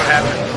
happens.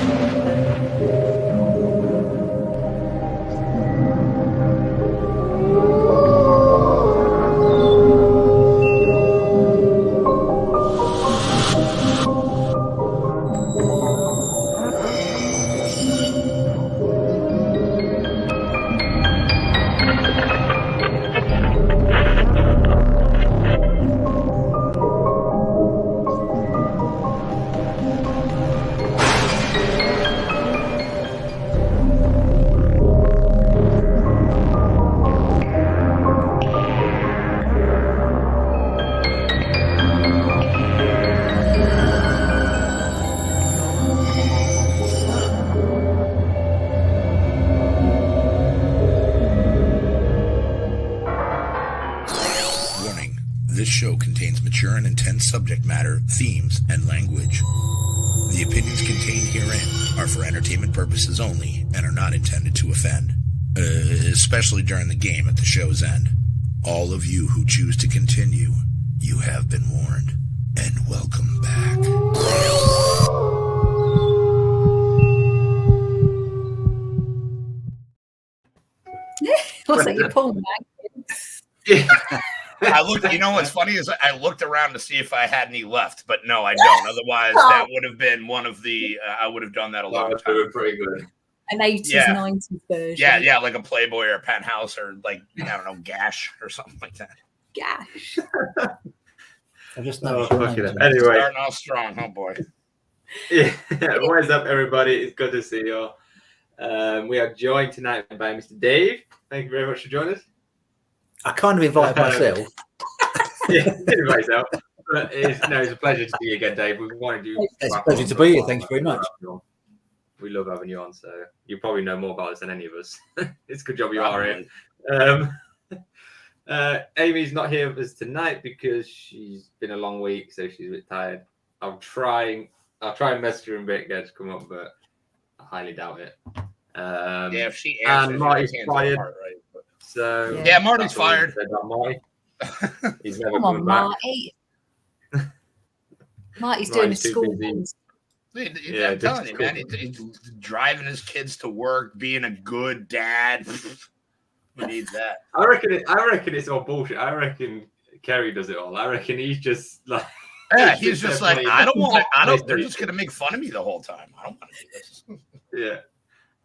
This show contains mature and intense subject matter, themes, and language. The opinions contained herein are for entertainment purposes only and are not intended to offend, especially during the game at the show's end. All of you who choose to continue, you have been warned, and welcome back. Looks like you're pulling back. I looked. You know what's funny is I looked around to see if I had any left, but no, I don't. Otherwise, that would have been one of the. I would have done that a long time. Pretty good. An 80s, 90s version. Yeah, like a Playboy or a Penthouse or like I don't know, Gash or something like that. Gash. I just know. Anyway, starting off strong, oh boy. Yeah, what is up, everybody? It's good to see you all. We are joined tonight by Mr. Dave. Thank you very much for joining us. I kind of invited myself. Yeah, invite myself. But it's a pleasure to see you again, Dave. We wanted you. It's a pleasure to be here. Thanks very much. We love having you on, so you probably know more about us than any of us. It's a good job you are here. Amy's not here with us tonight because she's been a long week, so she's a bit tired. I'll try and message her a bit, get her to come up, but I highly doubt it. If she answers, and Marty's fired. Right? So Marty's fired. Marty. He's never Come on, Marty. Marty's doing his school things. I'm telling you, man, he's driving his kids to work, being a good dad. Who needs that? I reckon it's all bullshit. I reckon Kerry does it all. I reckon he's just like. Yeah, he's just like, I don't want it. They're just gonna make fun of me the whole time. I don't want to do this. Yeah.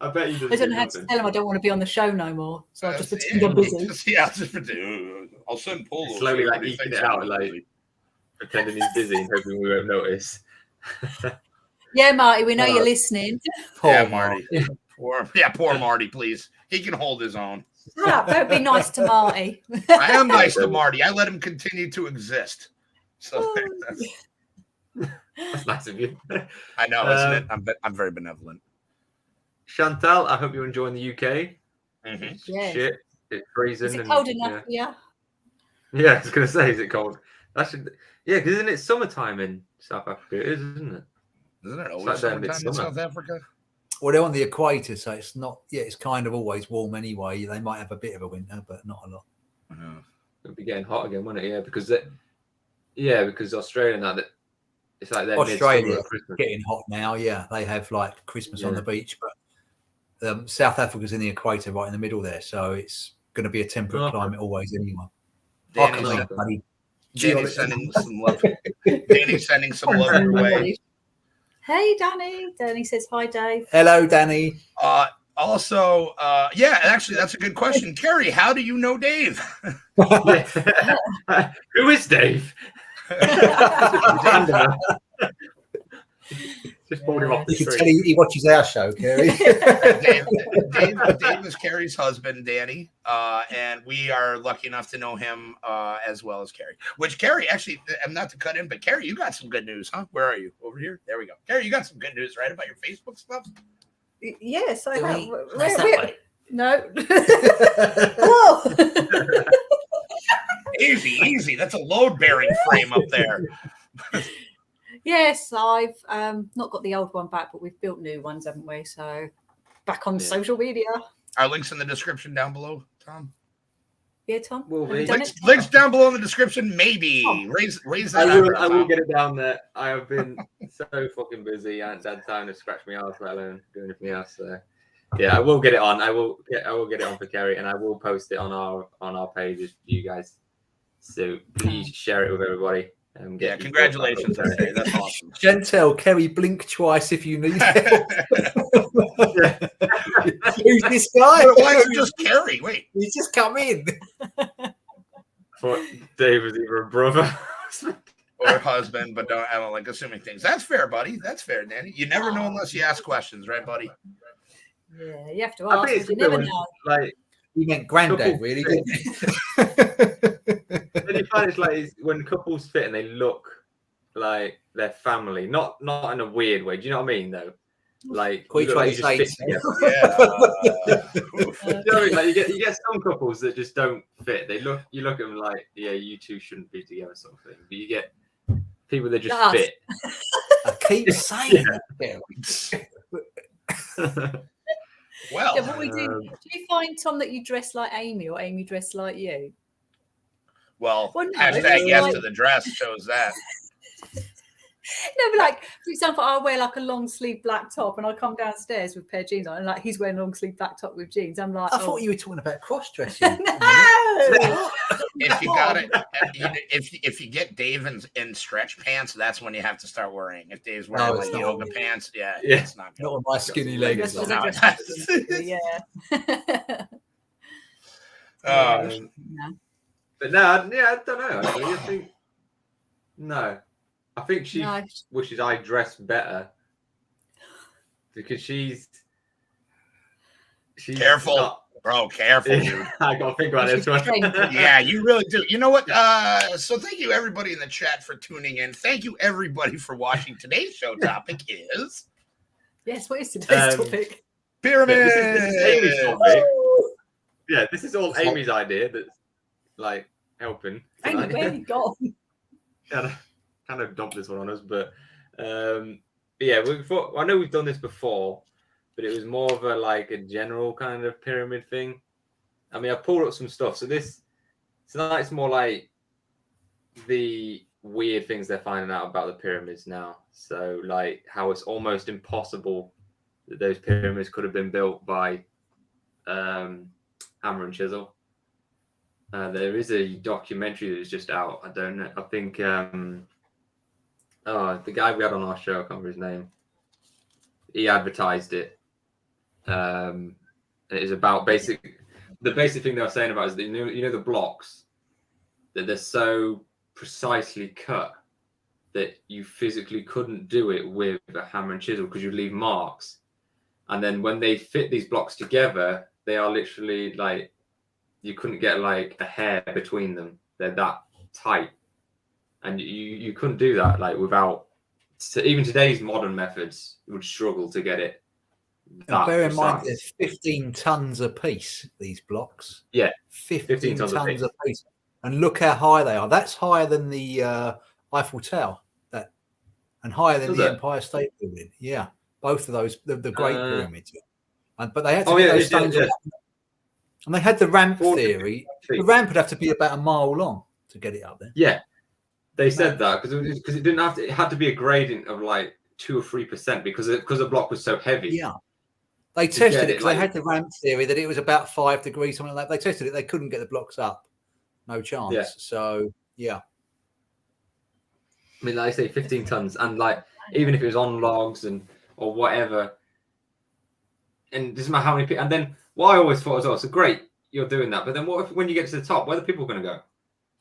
I bet you. I don't know how to tell him I don't want to be on the show no more, so I'll just pretend I'm busy. I'll just pretend. I'll send Polo. Slowly, like eking it out, like pretending he's busy and hoping we won't notice. Yeah, Marty, we know you're listening. Poor Marty. Poor Marty. Please, he can hold his own. Don't be nice to Marty. I am nice to Marty. I let him continue to exist. So that's nice of you. I know, isn't it? I'm very benevolent. Chantal, I hope you're enjoying the UK. Mm-hmm. Yeah. Shit, it's freezing. Is it cold enough? Yeah. Yeah, I was gonna say, is it cold? Because isn't it summertime in South Africa? It is, isn't it? Isn't it always summertime in South Africa? Well, they're on the equator, so it's not. Yeah, it's kind of always warm anyway. They might have a bit of a winter, but not a lot. It'll be getting hot again, won't it? Yeah, because Australia now that it's like they're Australia getting hot now. Yeah, they have like Christmas on the beach, but South Africa's in the equator, right in the middle there, so it's going to be a temperate climate always anyway. Danny's sending some love. Danny's sending some love your way. Hey, Danny. Danny says hi, Dave. Hello, Danny. Also, actually, that's a good question. Kerry, how do you know Dave? Who is Dave? Just pulled him off the street. He watches our show, Kerry. Dave is Kerry's husband, Danny, and we are lucky enough to know him as well as Kerry. Which Kerry, actually, I'm not to cut in, but Kerry, you got some good news, huh? Where are you? Over here? There we go. Kerry, you got some good news, right, about your Facebook stuff? Yes, I have. No. Easy. That's a load-bearing frame up there. Yes, I've not got the old one back, but we've built new ones, haven't we? So back on social media. Our links in the description down below, Tom. Yeah, Tom. Will Have you be. done it? Links down below in the description. Maybe Oh. raise I that. will get it down there. I have been so fucking busy. I haven't had time to scratch my ass, let alone do anything else. So yeah, I will get it on. I will get it on for Kerry, and I will post it on our pages for you guys. So please share it with everybody. Yeah, congratulations, Kerry. That's awesome. Gentle, Kerry, blink twice if you need help. Who's this guy? Why is it just Kerry? Wait. He's just come in. I thought Dave was either a brother or husband, but I don't like assuming things. That's fair, buddy. That's fair, Danny. You never know unless you ask questions, right, buddy? Yeah, you have to I ask. think it's You never good know. like You meant granddad, Couple really, fit. didn't you? then you find it's like when couples fit and they look like their family, not in a weird way. Do you know what I mean? Though, like you look like you just fit together. Yeah. You know what I mean? Like you get some couples that just don't fit. You look at them like, yeah, you two shouldn't be together, sort of thing. But you get people that just fit. I keep saying Well, Yeah, what we do you find, Tom, that you dress like Amy or Amy dress like you? well, Well, no, hashtag it's yes like- to the dress shows that. No, but like, for example, I'll wear like a long sleeve black top and I come downstairs with a pair of jeans on and like he's wearing a long sleeve black top with jeans. I'm like, I thought you were talking about cross dressing. no! If you got it, if you get Dave in stretch pants, that's when you have to start worrying. If Dave's wearing No, it's like not. yoga pants, yeah, Yeah. it's not good. Not on my skinny That's legs. what No, I dress like, yeah. Um, No. But no, I don't know. Actually, I think no. I think she No. wishes I dressed better because she's Careful. not- bro, careful, dude. I gotta think about this one. Yeah, you really do. You know what? So thank you everybody in the chat for tuning in. Thank you everybody for watching. Today's show topic is Yes, what is today's Um, topic? pyramid. This is Amy's topic. Yeah, this is all Amy's idea. That's like helping. Amy, tonight. where have you gone? Yeah, kind of dumped this one on us, but yeah, I know we've done this before, but it was more of a general kind of pyramid thing. I mean, I pulled up some stuff. So tonight's more like the weird things they're finding out about the pyramids now. So like how it's almost impossible that those pyramids could have been built by hammer and chisel. There is a documentary that is just out. I don't know. I think the guy we had on our show, I can't remember his name. He advertised it. It is about the basic thing they were saying about is that you know the blocks that they're so precisely cut that you physically couldn't do it with a hammer and chisel because you'd leave marks. And then when they fit these blocks together, they are literally like you couldn't get like a hair between them. They're that tight, and you couldn't do that like without. So even today's modern methods would struggle to get it. Now, bear in mind, there's 15 tons a piece, these blocks. Yeah, 15 tons a piece. And look how high they are. That's higher than the Eiffel Tower, and higher than the Empire State Building. Yeah, both of those, the Great Pyramids. But they had to get those stones. And they had the ramp theory. The ramp would have to be about a mile long to get it up there. Yeah, they said that because it didn't have to. It had to be a gradient of like 2 or 3% because the block was so heavy. Yeah, they tested it because they had the ramp theory that it was about 5 degrees, something like that. They tested it. They couldn't get the blocks up. No chance. Yeah. So yeah. I mean, like I say, 15 tons, and like even if it was on logs or whatever, and it doesn't matter how many people. And then what I always thought as well, so great, you're doing that, but then what if when you get to the top, where are the people going to go?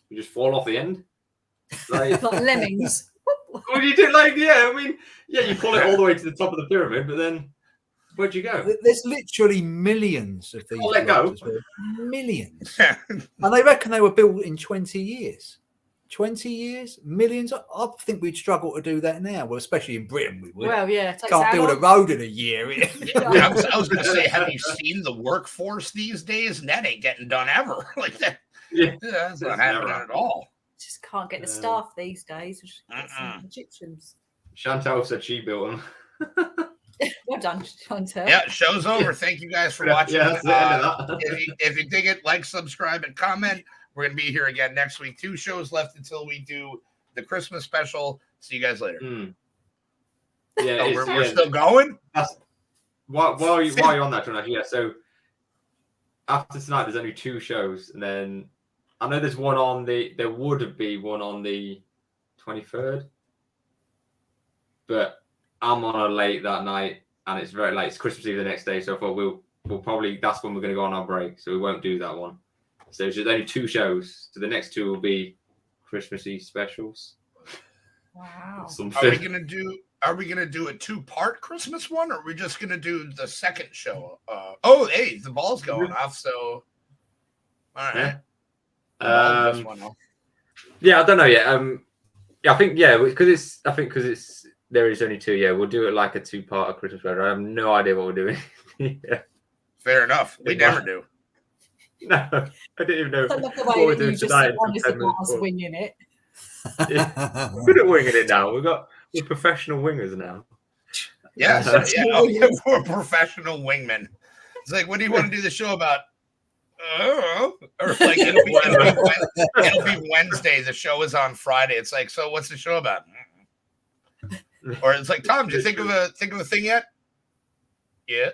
You just fall off the end, like lemmings. What do you do? Like, yeah, I mean, yeah, you pull it all the way to the top of the pyramid, but then where'd you go? There's literally millions of these. Let go. Millions, and they reckon they were built in 20 years. 20 years, millions. I think we'd struggle to do that now. Well, especially in Britain, we would. Well, yeah, can't build a road in a year. I was going to say, have you seen the workforce these days? And that ain't getting done ever. Like that. Yeah, that's not happening at all. Just can't get the staff these days. Egyptians. Chantal said she built them. Well done, Chantel. Yeah, show's over. Thank you guys for watching. Yeah, that's the end of that. If you dig it, like, subscribe, and comment. We're going to be here again next week. 2 shows left until we do the Christmas special. See you guys later. Yeah, we're still going? While you're on that, John, yeah, so after tonight, there's only 2 shows. And then I know there would be one on the 23rd. But I'm on a late that night, and it's very late. It's Christmas Eve the next day, so I thought we'll probably, that's when we're going to go on our break, so we won't do that one. So there's only 2 shows. So the next 2 will be Christmas Eve specials. Wow. Are we gonna do a 2-part Christmas one, or are we just gonna do the second show? Hey, the ball's going off, so all right. Yeah, I don't know yet. I think because there is only 2. Yeah, we'll do it like a 2-part of Christmas special. I have no idea what we're doing. Yeah. Fair enough. We never do. No, I didn't even know I love the what way we're that you doing just tonight. honest about us winging it. Yeah. We're good at winging it now. We're professional wingers now. Yeah, we're professional wingmen. It's like, what do you want to do the show about? Or like it'll be Wednesday. The show is on Friday. It's like, so what's the show about? Or it's like, Tom, did you think of a thing yet? Yeah.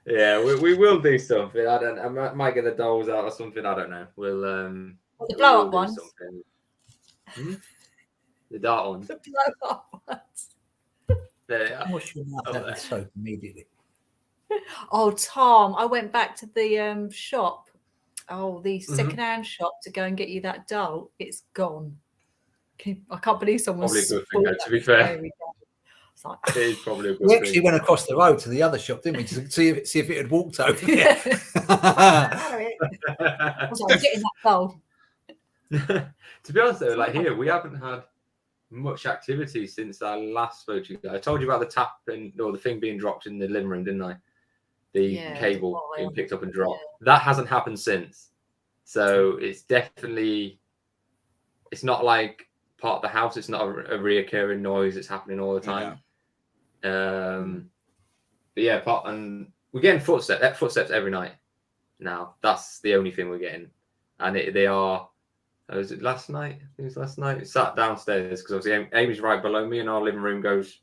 Yeah, we will do something. I might get the dolls out or something. I don't know. We'll the blow up ones. The dark ones. The blow up ones. There. What's your mouth that soap immediately? Oh, Tom, I went back to the shop. Oh, the second-hand shop to go and get you that doll. It's gone. I can't believe someone's probably a good thing, to be fair. Like, it is probably a good We thing. actually went across the road to the other shop, didn't we, to see if it had walked over there. I was like, I'm getting that doll. To be honest, though, like here, we haven't had much activity since I last spoke to you guys. I told you about the tap or the thing being dropped in the living room, didn't I? The cable being picked up and dropped. Yeah. That hasn't happened since. So it's definitely, it's not like part of the house. It's not a reoccurring noise. It's happening all the time. Yeah. But yeah, and we're getting footsteps every night now. That's the only thing we're getting. And they are, was it last night? I think it was last night. It sat downstairs because obviously Amy's right below me, and our living room goes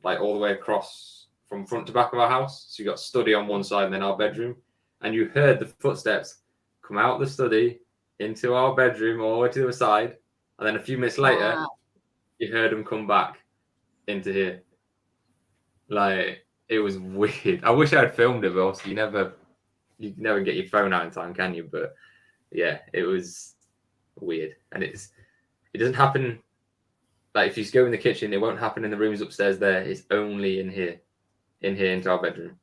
like all the way across from front to back of our house. So you got study on one side and then our bedroom. And you heard the footsteps come out of the study into our bedroom all the way to the other side. And then a few minutes later, you heard them come back into here. Like, it was weird. I wish I had filmed it, but obviously you never get your phone out in time, can you? But yeah, it was weird. And it doesn't happen, like if you go in the kitchen, it won't happen in the rooms upstairs there. It's only in here into our bedroom.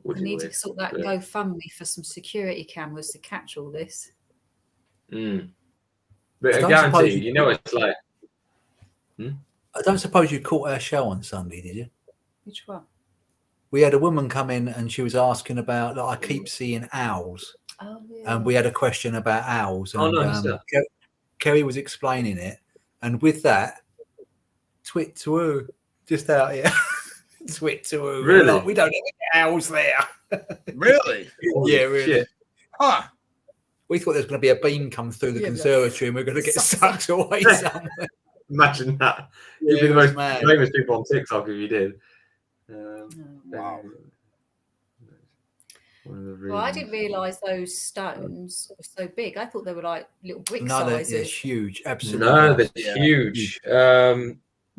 We need to sort that GoFundMe for some security cameras to catch all this. But I guarantee you know it's like. I don't suppose you caught our show on Sunday, did you? Which one? We had a woman come in and she was asking about, like, I keep seeing owls. Oh, yeah. And we had a question about owls. And Kerry was explaining it. And with that, twit to woo, just out here. Twit to woo. Really? Like, we don't have any owls there. Really? Yeah, really. Shit. Huh. We thought there was going to be a beam come through the conservatory and we're going to get sucked away somewhere. Imagine that. Yeah, You'd be the most famous people on TikTok if you did. Wow. Well, I didn't realise those stones were so big. I thought they were like little brick sizes. sizes. They're huge, absolutely. No, they're huge.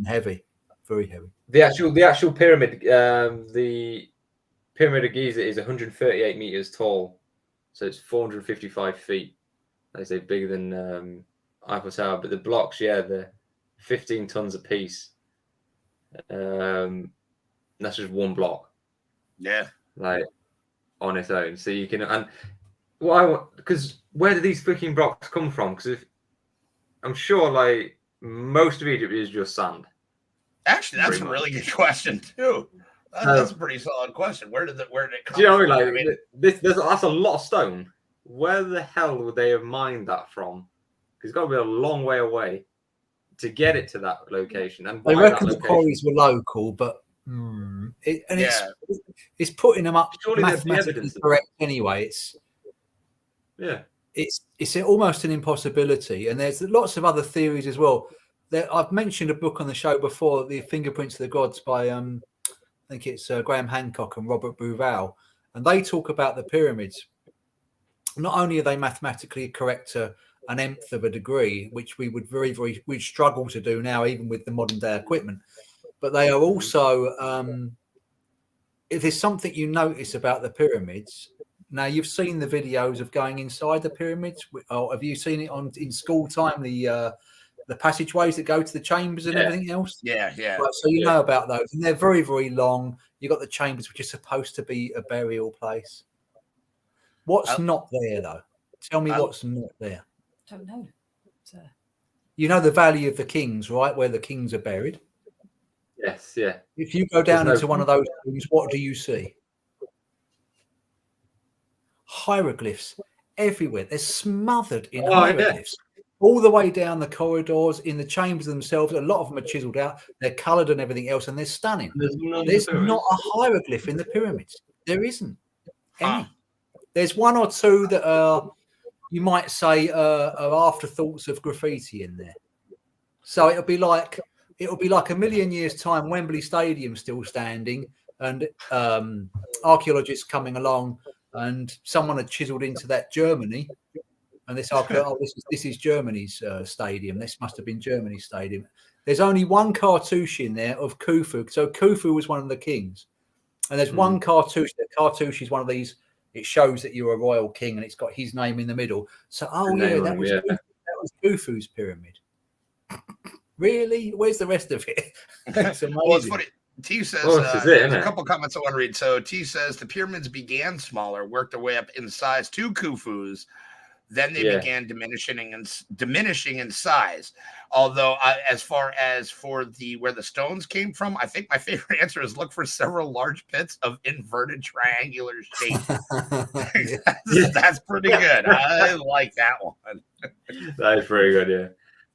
Heavy, very heavy. The actual pyramid, the Pyramid of Giza is 138 meters tall, so it's 455 feet. I say bigger than Eiffel Tower, but the blocks, they're 15 tons a piece. That's just one block. Yeah. Like on its own. So you can, and what I want, because where do these freaking blocks come from? Because I'm sure like most of Egypt is just sand. Actually, that's a really good question too. That's a pretty solid question. Where did it come? Do you know what from? I mean? That's a lot of stone. Where the hell would they have mined that from? Because it's got to be a long way away to get it to that location. And They why reckon that the quarries were local, but it's putting them up Surely there'd be mathematically evidence of correct anyway. It's almost an impossibility, and there's lots of other theories as well. I've mentioned a book on the show before, The Fingerprints of the Gods by I think it's Graham Hancock and Robert Bouval, and they talk about the pyramids. Not only are they mathematically correct to an nth of a degree, which we would we'd struggle to do now, even with the modern day equipment, but they are also, if there's something you notice about the pyramids. Now, you've seen the videos of going inside the pyramids, or have you seen it in school time? The passageways that go to the chambers and everything else. Yeah. Right, so you know about those, and they're very, very long. You've got the chambers, which are supposed to be a burial place. What's not there, though? Tell me what's not there. Don't know. You know the Valley of the Kings, right, where the kings are buried. Yes, yeah. If you go down into one of those rooms, what do you see? Hieroglyphs everywhere. They're smothered in hieroglyphs. All the way down the corridors, in the chambers themselves. A lot of them are chiseled out. They're coloured and everything else, and they're stunning. There's not a hieroglyph in the pyramids. There isn't any. There's one or two that are, you might say, are afterthoughts of graffiti in there. So it'll be like a million years' time, Wembley Stadium still standing, and archaeologists coming along, and someone had chiselled into that Germany. And this this is Germany's stadium. This must have been Germany's stadium. There's only one cartouche in there of Khufu. So Khufu was one of the kings. And there's one cartouche. The cartouche is one of these. It shows that you're a royal king, and it's got his name in the middle. So, that was Khufu's pyramid. Really? Where's the rest of it? It's amazing. Well, it's funny. T says, there's a couple comments I want to read. So T says the pyramids began smaller, worked their way up in size to Khufu's. Then they began diminishing in size. Although, as far as for where the stones came from, I think my favorite answer is look for several large pits of inverted triangular shape. That's pretty good. I like that one. That is pretty good. Yeah.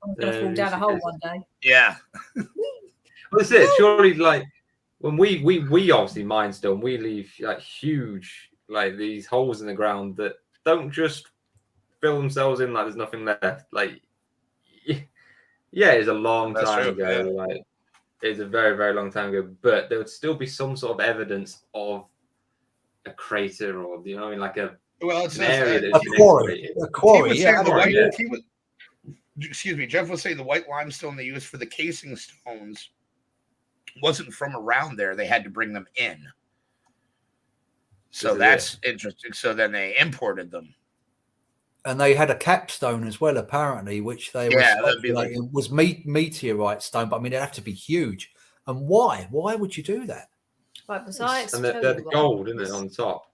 I'm gonna fall down a hole one day. Yeah. Well, that's it. Surely, like when we obviously mine stone, we leave like huge these holes in the ground that don't just fill themselves in like there's nothing left. Like, it's a long time ago. Yeah. Like, it's a very, very long time ago. But there would still be some sort of evidence of a crater, or like a area a quarry. A quarry. Excuse me. Jeff was saying the white limestone they used for the casing stones wasn't from around there. They had to bring them in. So that's interesting. So then they imported them. And they had a capstone as well, apparently, which they was meteorite stone. But I mean, it'd have to be huge. And why? Why would you do that? Right, besides, and they're gold, isn't it, on top?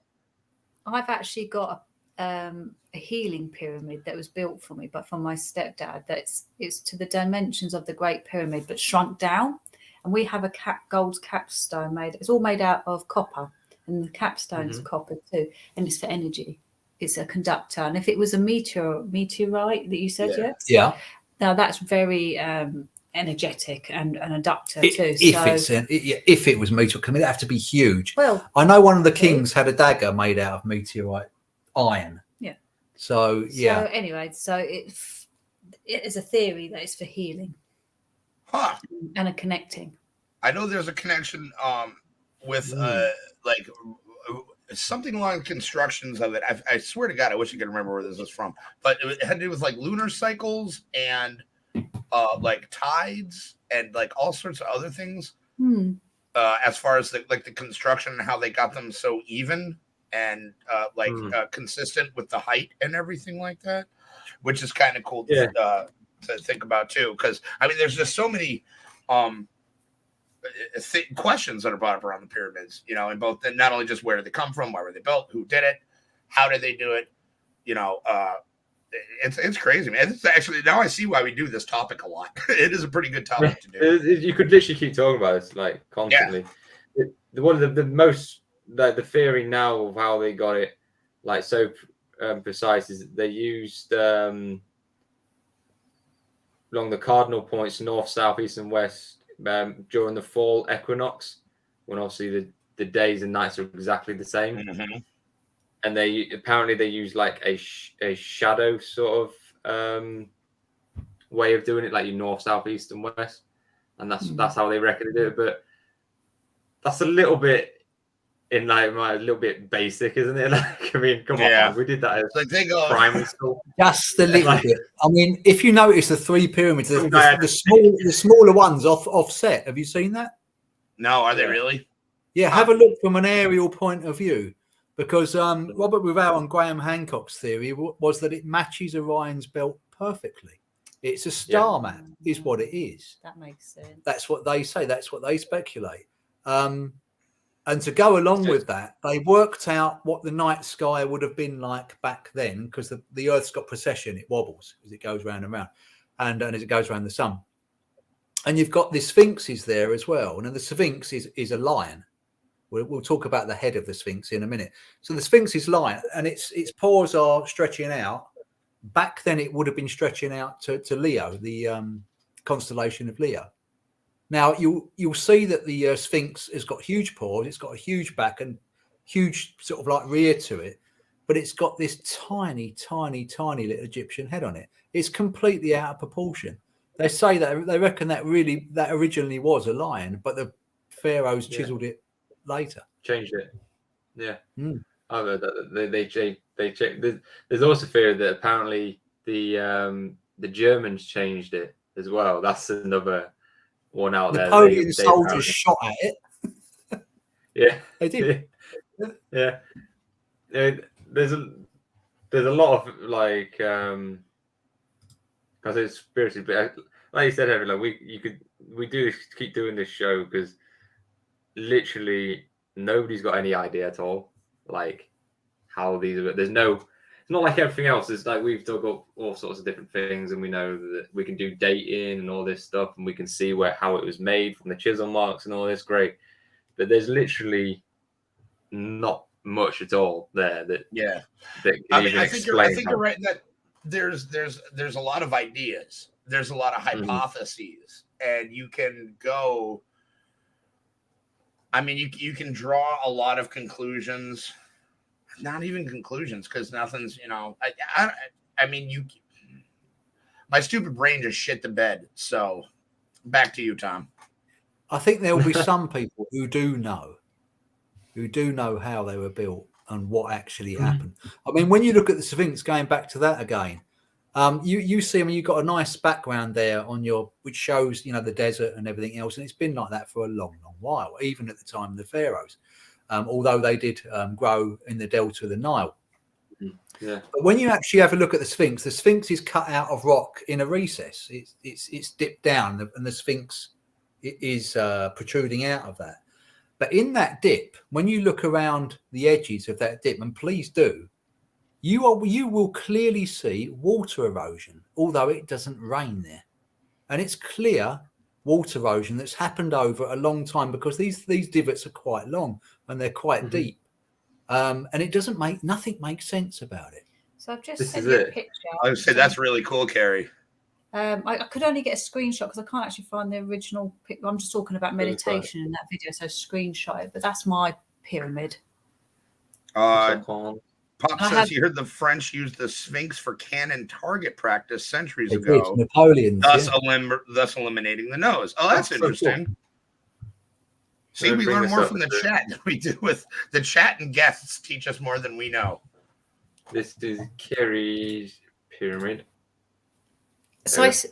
I've actually got a healing pyramid that was built for me, but from my stepdad. It's to the dimensions of the Great Pyramid, but shrunk down. And we have a gold capstone made. It's all made out of copper, and the capstone is copper too, and it's for energy. It's a conductor, and if it was a meteorite that you said, yeah. Now that's very energetic and an adductor too. If it was meteorite, it'd have to be huge. Well, I know one of the kings had a dagger made out of meteorite iron. Yeah. So yeah. So anyway, it is a theory that it's for healing, and a connecting. I know there's a connection with something along the constructions of it. I swear to God, I wish I could remember where this is from. But it had to do with like lunar cycles and like tides and like all sorts of other things. As far as the construction and how they got them so even and consistent with the height and everything like that, which is kind of cool to think about too. Because I mean, there's just so many questions that are brought up around the pyramids, and both not only just where did they come from, why were they built, who did it, how did they do it, it's crazy, man. It's actually, now I see why we do this topic a lot. It is a pretty good topic to do. You could literally keep talking about this like constantly. One of the most the theory now of how they got it like so precise is they used along the cardinal points, north, south, east, and west, during the fall equinox, when obviously the days and nights are exactly the same. Mm-hmm. And they use like a shadow sort of way of doing it, like you north, south, east, and west, and that's how they reckon to do it. But that's a little bit in like a little bit basic, isn't it? Like, I mean, come on, we did that as like they go primary school. Just a little bit. I mean, if you notice the three pyramids, the smaller ones offset. Have you seen that? No, are they really? Yeah, have a look from an aerial point of view, because Robert Without and Graham Hancock's theory was that it matches Orion's belt perfectly. It's a star map, is what it is. That makes sense. That's what they say. That's what they speculate. And to go along with that, they worked out what the night sky would have been like back then, because the Earth's got precession; it wobbles as it goes round and round, and as it goes around the sun. And you've got the sphinxes there as well. And the sphinx is a lion. We'll talk about the head of the sphinx in a minute. So the sphinx is lion, and its paws are stretching out. Back then, it would have been stretching out to Leo, the constellation of Leo. Now you'll see that the sphinx has got huge paws. It's got a huge back and huge sort of like rear to it, but it's got this tiny, tiny, tiny little Egyptian head on it. It's completely out of proportion. They say that they reckon that originally was a lion, but the pharaohs chiseled it later, changed it. Yeah. Oh, they check. There's also fear that apparently the Germans changed it as well. That's another one out there. Napoleon soldiers shot at it. Yeah, they did. Yeah. There's a lot of like because it's spiritually, but like you said, like we do keep doing this show because literally nobody's got any idea at all, like how these are. It's not like everything else. It's like we've dug up all sorts of different things, and we know that we can do dating and all this stuff, and we can see how it was made from the chisel marks and all this. Great, but there's literally not much at all there that I mean, I think you're right that there's a lot of ideas. There's a lot of hypotheses, and you can go. I mean, you can draw a lot of conclusions. Not even conclusions, because nothing's, I mean, my stupid brain just shit the bed. So back to you, Tom. I think there will be some people who do know how they were built and what actually happened. I mean, when you look at the Sphinx, going back to that again, you see, I mean, you've got a nice background there which shows, the desert and everything else. And it's been like that for a long, long while, even at the time of the pharaohs. Although they did grow in the delta of the Nile. Yeah. But when you actually have a look at the Sphinx is cut out of rock in a recess. It's dipped down, and the Sphinx is protruding out of that. But in that dip, when you look around the edges of that dip, and please do, you will clearly see water erosion, although it doesn't rain there. And it's clear water erosion that's happened over a long time, because these divots are quite long and they're quite deep, and it doesn't nothing makes sense about it. So I've just sent you a picture. I would say that's really cool, Kerry. I could only get a screenshot because I can't actually find the original picture. I'm just talking about meditation in that video, so screenshot it. But that's my pyramid. Pop says you heard the French used the Sphinx for cannon target practice centuries ago. Napoleon, thus eliminating the nose. Oh, that's interesting. Cool. See, we learn more from the chat than we do with the chat, and guests teach us more than we know. This is Kerry's pyramid. So as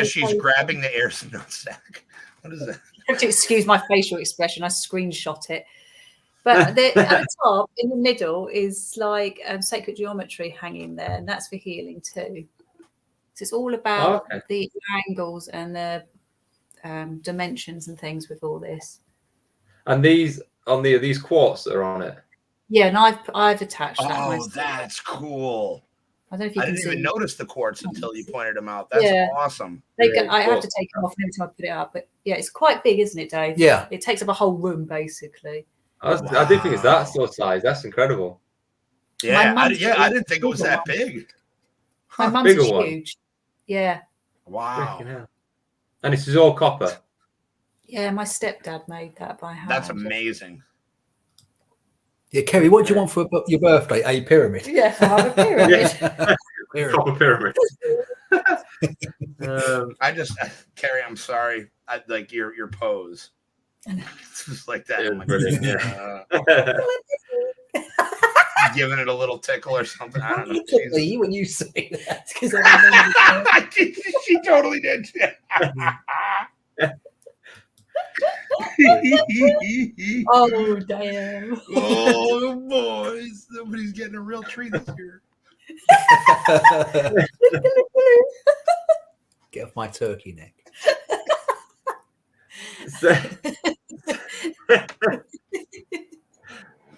she's grabbing the air smokestack. What is that? You have to excuse my facial expression. I screenshot it. But at the top, in the middle, is like sacred geometry hanging there, and that's for healing too. So it's all about the angles and the dimensions and things with all this. And these quartz that are on it. Yeah, and I've attached that. Oh, that's cool. I don't know if you can see. Didn't even notice the quartz until you pointed them out. That's awesome. I have to take them off every time I put it up, but yeah, it's quite big, isn't it, Dave? Yeah, it takes up a whole room basically. I didn't think it's that sort of size. That's incredible. Yeah, I didn't think it was that big. My mum's is huge. Yeah. Wow. Freaking hell. And this is all copper. Yeah, my stepdad made that by hand. That's amazing. Yeah, Kerry, what do you want for your birthday? A pyramid. Yeah, I have a pyramid. Proper pyramid. Kerry, I'm sorry. I like your pose. It's just like that. It I'm was like, brilliant, giving it a little tickle or something. I don't know. Look at me when you say that. Because She totally did. Oh, damn. Oh, boys. Somebody's getting a real treat this year. Get off my turkey neck.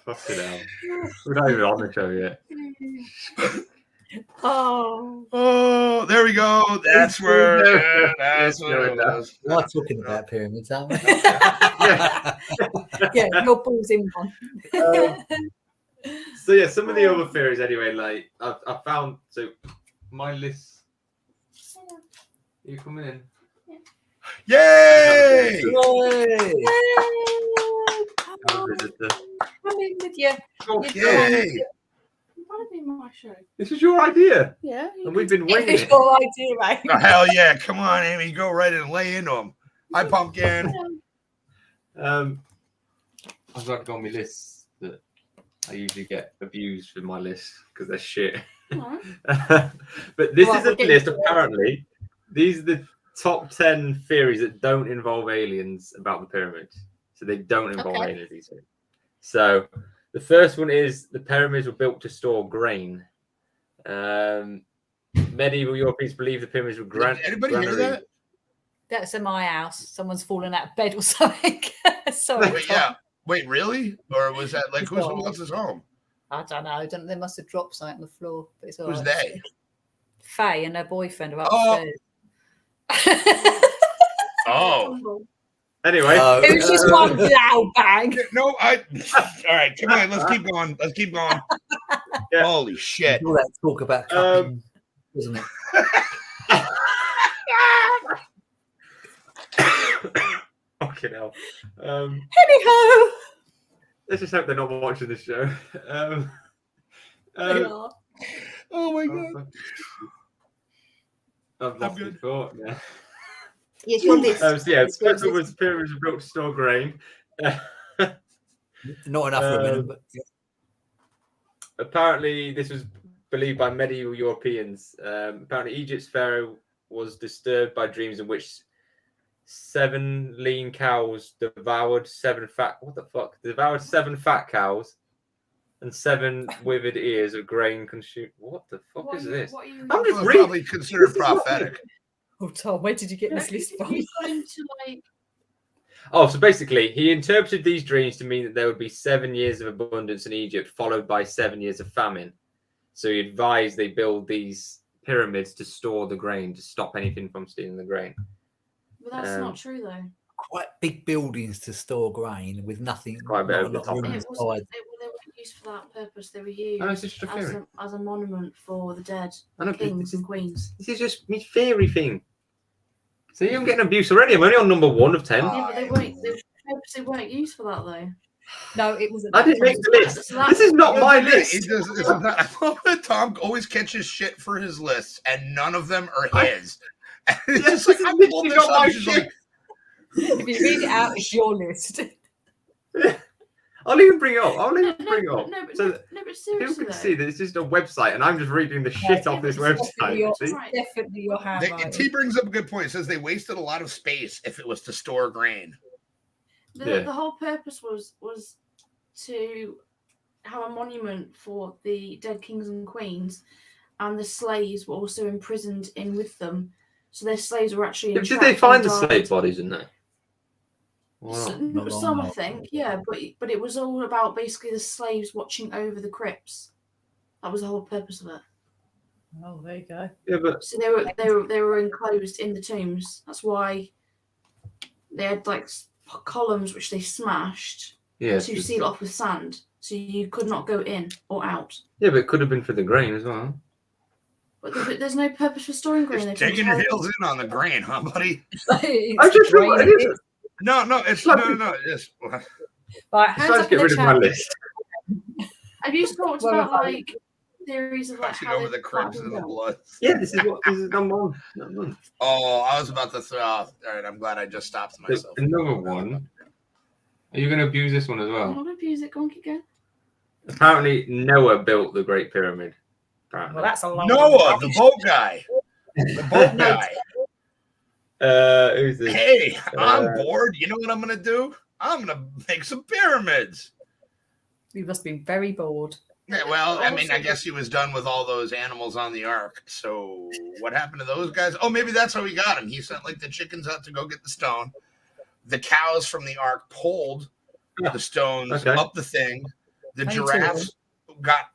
Fucking hell. We're not even on the show yet. Oh, there we go. That's where. That's where it was. We are talking about pyramids, aren't we? yeah, your balls in one. So yeah, some of the other theories anyway, like I found, so my list. Are you coming in? Yay! Come in with you. Yay! That'd be my show. This is your idea. Yeah. And we've been waiting. It's your idea, right? Oh, hell yeah. Come on, Amy. Go right and lay into them. Hi, Pumpkin. I've got to go on my list that I usually get abused for my list because they're shit. But this is a list, apparently. These are the top 10 theories that don't involve aliens about the pyramids. So they don't involve aliens. These things. So the first one is the pyramids were built to store grain. Medieval Europeans believe the pyramids were Anybody hear that? That's in my house. Someone's fallen out of bed or something. Sorry. Wait, yeah. Wait, really? Or was that like who else's home? I don't know. They must have dropped something on the floor. But it's all Who's right. they? Faye and her boyfriend are upstairs. Oh. Anyway, it was just one loud bang. No, all right, come on, let's keep going. Yeah. Holy shit. All that talk about cupping, isn't it? fucking hell. Anyhow. Let's just hope they're not watching this show. They are. Oh my god. I've lost my thought now. Yes, your list. So yeah, first one was pyramids were built to store grain. Not enough for a minute, but yeah. Apparently, this was believed by medieval Europeans. Apparently, Egypt's pharaoh was disturbed by dreams in which 7 lean cows devoured 7 fat. What the fuck? Devoured 7 fat cows and 7 withered ears of grain consumed. What the fuck is this? I'm just reading. Probably considered prophetic. Oh, Tom, where did you get this list from? Oh, so basically, he interpreted these dreams to mean that there would be 7 years of abundance in Egypt, followed by 7 years of famine. So he advised they build these pyramids to store the grain, to stop anything from stealing the grain. But that's not true, though. Quite big buildings to store grain with nothing. Quite a bit over the They top. weren't used for that purpose. They were used it's just a theory. as a monument for the dead, I know, kings and queens. This is just my theory thing. So I'm getting abuse already. I'm only on number 1 of 10. Yeah, but they weren't used for that, though. No, it wasn't. I didn't make the list. This is not my list. I love that Tom always catches shit for his lists, and none of them are his. It's just like, I pulled this up, she's like, if you read it out, it's your list. I'll even bring it up. I'll even No, bring it up. but People seriously, can see that it's just a website, and I'm just reading the shit off this website. See? Definitely your handwriting. T brings up a good point. It says they wasted a lot of space if it was to store grain. The whole purpose was to have a monument for the dead kings and queens, and the slaves were also imprisoned in with them. So their slaves were actually. Did they find the slave bodies in there? Wow. Some, I think, yeah, but it was all about basically the slaves watching over the crypts. That was the whole purpose of it. Oh, there you go. Yeah, but so they were enclosed in the tombs. That's why they had like columns which they smashed to seal off with sand, so you could not go in or out. Yeah, but it could have been for the grain as well. But there's no purpose for storing grain. Just digging your heels in on the grain, huh, buddy? I just realized it. No, it's no. Just Right, hands Let's up get in the rid of my chat. list. Have you talked Well, about like theories of like punching how over they the cribs and the started? blood. Yeah, this is number one. Oh, I was about to throw off. All right, I'm glad I just stopped myself. Another one. Are you going to abuse this one as I well? want to abuse it. Go on, keep going. Apparently, Noah built the Great Pyramid. Apparently. Well, that's a long Noah, the boat guy. The boat guy. Who's this? Hey, I'm bored. You know what I'm gonna do? I'm gonna make some pyramids. You must be very bored. Yeah, well, I mean, I guess he was done with all those animals on the ark. So what happened to those guys? Oh, maybe that's how he got them. He sent like the chickens out to go get the stone. The cows from the ark pulled the stones up the thing. The giraffes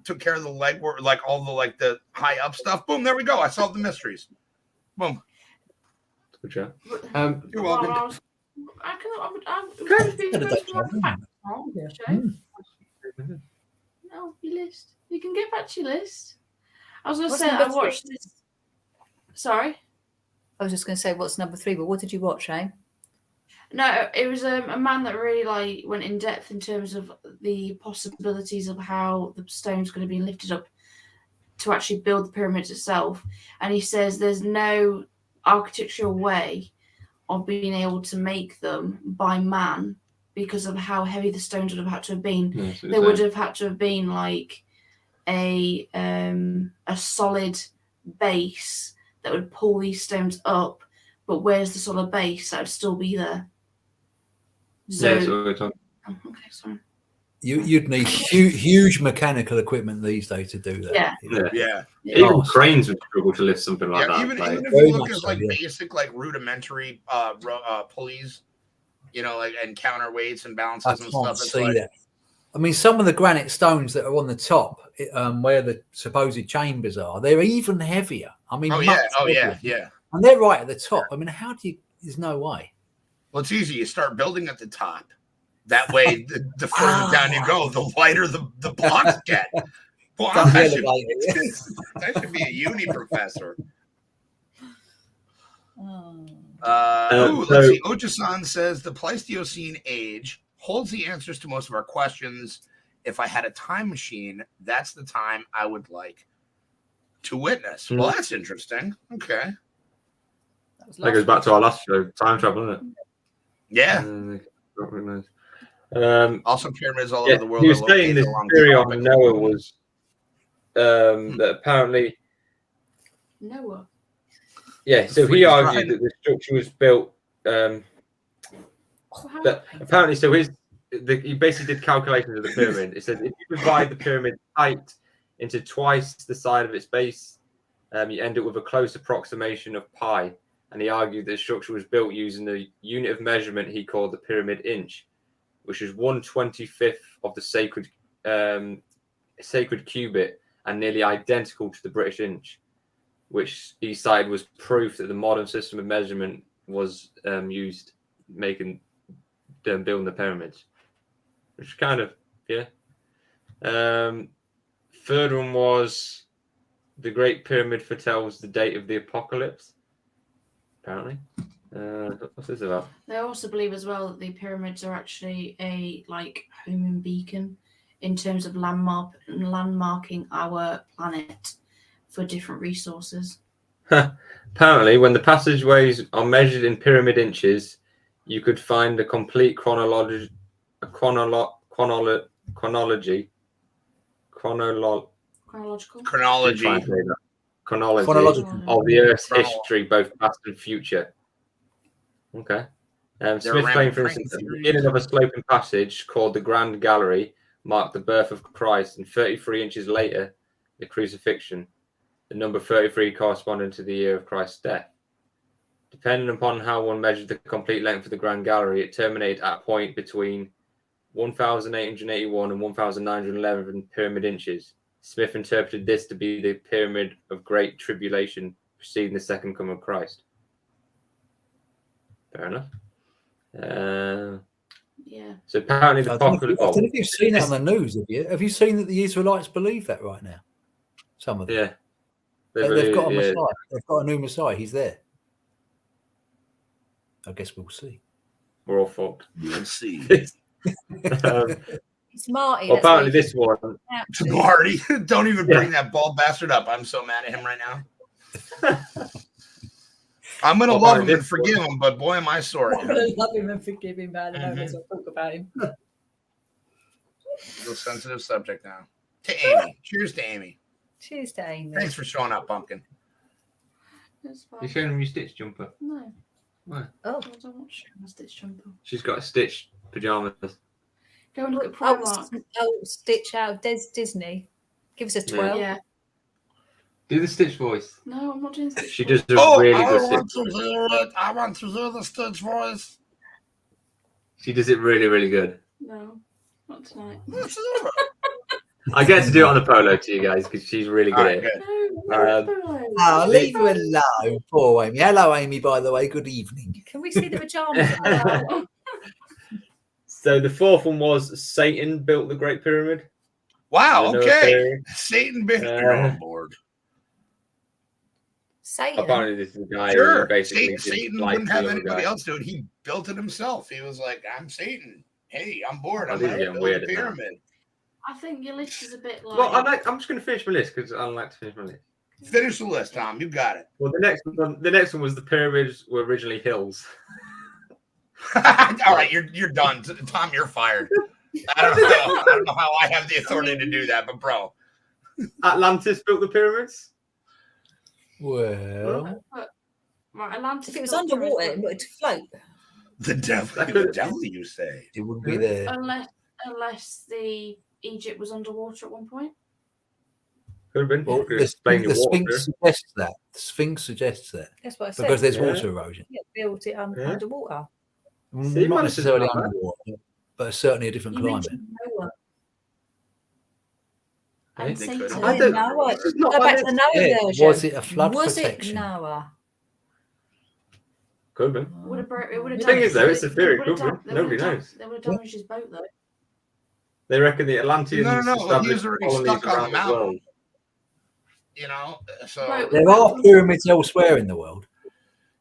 took care of the legwork, like all the high up stuff. Boom, there we go. I solved the mysteries. Boom. Good job. You're welcome. No, your list. You can get back to your list. I was going to What's say I number watched three? this. Sorry. I was just going to say what's number 3, but what did you watch, eh? No, it was a man that really went in depth in terms of the possibilities of how the stone's going to be lifted up to actually build the pyramids itself. And he says there's no architectural way of being able to make them by man because of how heavy the stones would have had to have been. Yes, they would have had to have been like a solid base that would pull these stones up. But where's the solid base that would still be there? So, we're talking. Okay, sorry. You'd need huge mechanical equipment these days to do that. Yeah. Even cranes would struggle to lift something like that. Even if very you look much at so, like yeah. basic, like rudimentary pulleys, you know, like and counterweights and balances and stuff. It's like, that. I mean, some of the granite stones that are on the top, where the supposed chambers are, they're even heavier. I mean, yeah. And they're right at the top. I mean, how do you? There's no way. Well, it's easy. You start building at the top. That way, the further down you go, the lighter the blocks get. Well, I should be a uni professor. Let's see. Oja-san says the Pleistocene age holds the answers to most of our questions. If I had a time machine, that's the time I would like to witness. Well, that's interesting. Okay. That goes back to our last show, time travel, isn't it? Yeah. Also, pyramids all over the world. He was saying this theory on Noah was that apparently Noah. Yeah, so he argued that the structure was built. That apparently, so he basically did calculations of the pyramid. It says if you divide the pyramid height into twice the side of its base, you end up with a close approximation of pi. And he argued that the structure was built using the unit of measurement he called the pyramid inch, which is 1/25 of the sacred cubit and nearly identical to the British inch, which he cited was proof that the modern system of measurement was used building the pyramids. Which kind of, yeah. Third one was the Great Pyramid foretells the date of the apocalypse. Apparently. What's this about? They also believe as well that the pyramids are actually a homing beacon in terms of landmarking our planet for different resources. Apparently, when the passageways are measured in pyramid inches, you could find a complete chronology of the Earth's history, both past and future. Okay. Smith claimed, for instance, that the beginning of a sloping passage called the Grand Gallery marked the birth of Christ, and 33 inches later, the crucifixion, the number 33 corresponding to the year of Christ's death. Depending upon how one measured the complete length of the Grand Gallery, it terminated at a point between 1,881 and 1,911 pyramid inches. Smith interpreted this to be the Pyramid of Great Tribulation preceding the second coming of Christ. Fair enough. Yeah. So apparently the apocalypse. I don't know if you've seen it on the news, have you? Have you seen that the Israelites believe that right now? Some of them. Yeah. They've got a Messiah. They've got a new Messiah. He's there. I guess we'll see. We're all fucked. We'll see. It's Marty. Well, apparently this one. To Marty. Don't even bring that bald bastard up. I'm so mad at him right now. I'm going to love him and forgive him, but boy, am I sorry. I'm going to love him and forgive him, man. I don't talk about him. It's a sensitive subject now. To Amy. Cheers to Amy. Cheers to Amy. Thanks for showing up, Pumpkin. You showing him your Stitch jumper? No. Why? Oh. I don't want to show my Stitch jumper. She's got a Stitch pajamas. Go and look at Primark. Stitch out Disney. Give us a 12. Yeah. Do the Stitch voice. No, I'm not doing Stitch. She does a really good Stitch voice. I want to hear the Stitch voice. She does it really, really good. No, not tonight. I get to do it on the polo to you guys because she's really good at it. No, leave her alone. Poor Amy. Hello, Amy, by the way. Good evening. Can we see the pajamas? So the fourth one was Satan built the Great Pyramid. Wow, okay. Satan you're on board. Satan. Apparently this is a guy Sure. who basically Satan wouldn't have anybody else do it. He built it himself. He was like, I'm Satan. Hey, I'm bored. I'm going to build a pyramid. I think your list is a bit like... Well, I'm just going to finish my list because I like to finish my list. Finish the list, Tom. You got it. Well, the next one was the pyramids were originally hills. All right, you're done. Tom, you're fired. I don't know how I have the authority to do that, but bro. Atlantis built the pyramids? Well... Right, Atlantis... If it was underwater, it would float. The devil, you say? It wouldn't be there. Unless the Egypt was underwater at one point. Could have been. Well, the Sphinx suggests that. The Sphinx suggests that. That's what I said. Because there's water erosion. Yeah, built it underwater. Not necessarily underwater, but certainly a different climate. And Satan. I don't know. Go back to the Noah version. Was it a flood protection? Was it Noah? Could have been. It would have the thing is, though, it's a theory. Nobody knows. They would have damaged his boat, though. They reckon the Atlanteans. No. He was already stuck on the mountain. You know, so there are pyramids elsewhere in the world.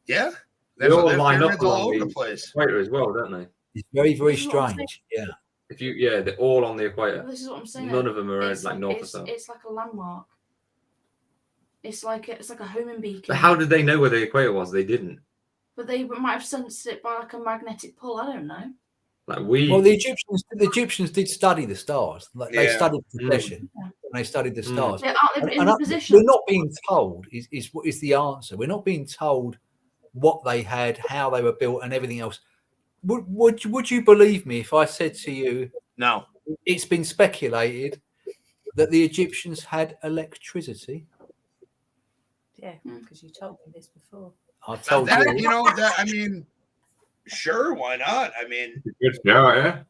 Yeah, they all line up all over the place. Equator as well, don't they? It's very, very strange. Yeah. They're all on the equator. Well, this is what I'm saying. None of them are like north or south. It's like a landmark. It's like a homing beacon. But how did they know where the equator was? They didn't. But they might have sensed it by like a magnetic pull. I don't know. Well, the Egyptians did study the stars. They studied precession. And they studied the stars. We're not being told is the answer. We're not being told what they had, how they were built, and everything else. Would you believe me if I said to you, no? It's been speculated that the Egyptians had electricity. Yeah, because you told me this before. I've told you. You know that. I mean, sure, why not? I mean, yeah.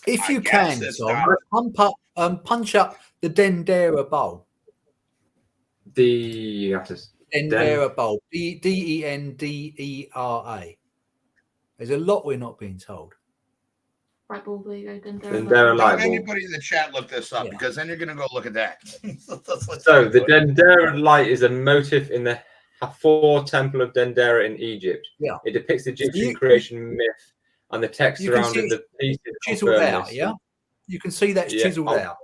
If you can, Tom, punch up the Dendera bowl. Dendera bowl. Dendera. There's a lot we're not being told. Right, ball, there you go. Dendera light bulb. Anybody in the chat look this up because then you're going to go look at that. So the Dendera light is a motif in the Hathor Temple of Dendera in Egypt. Yeah. It depicts Egyptian creation myth and the text surrounding the pieces chiseled out. Yeah, you can see that's chiseled out.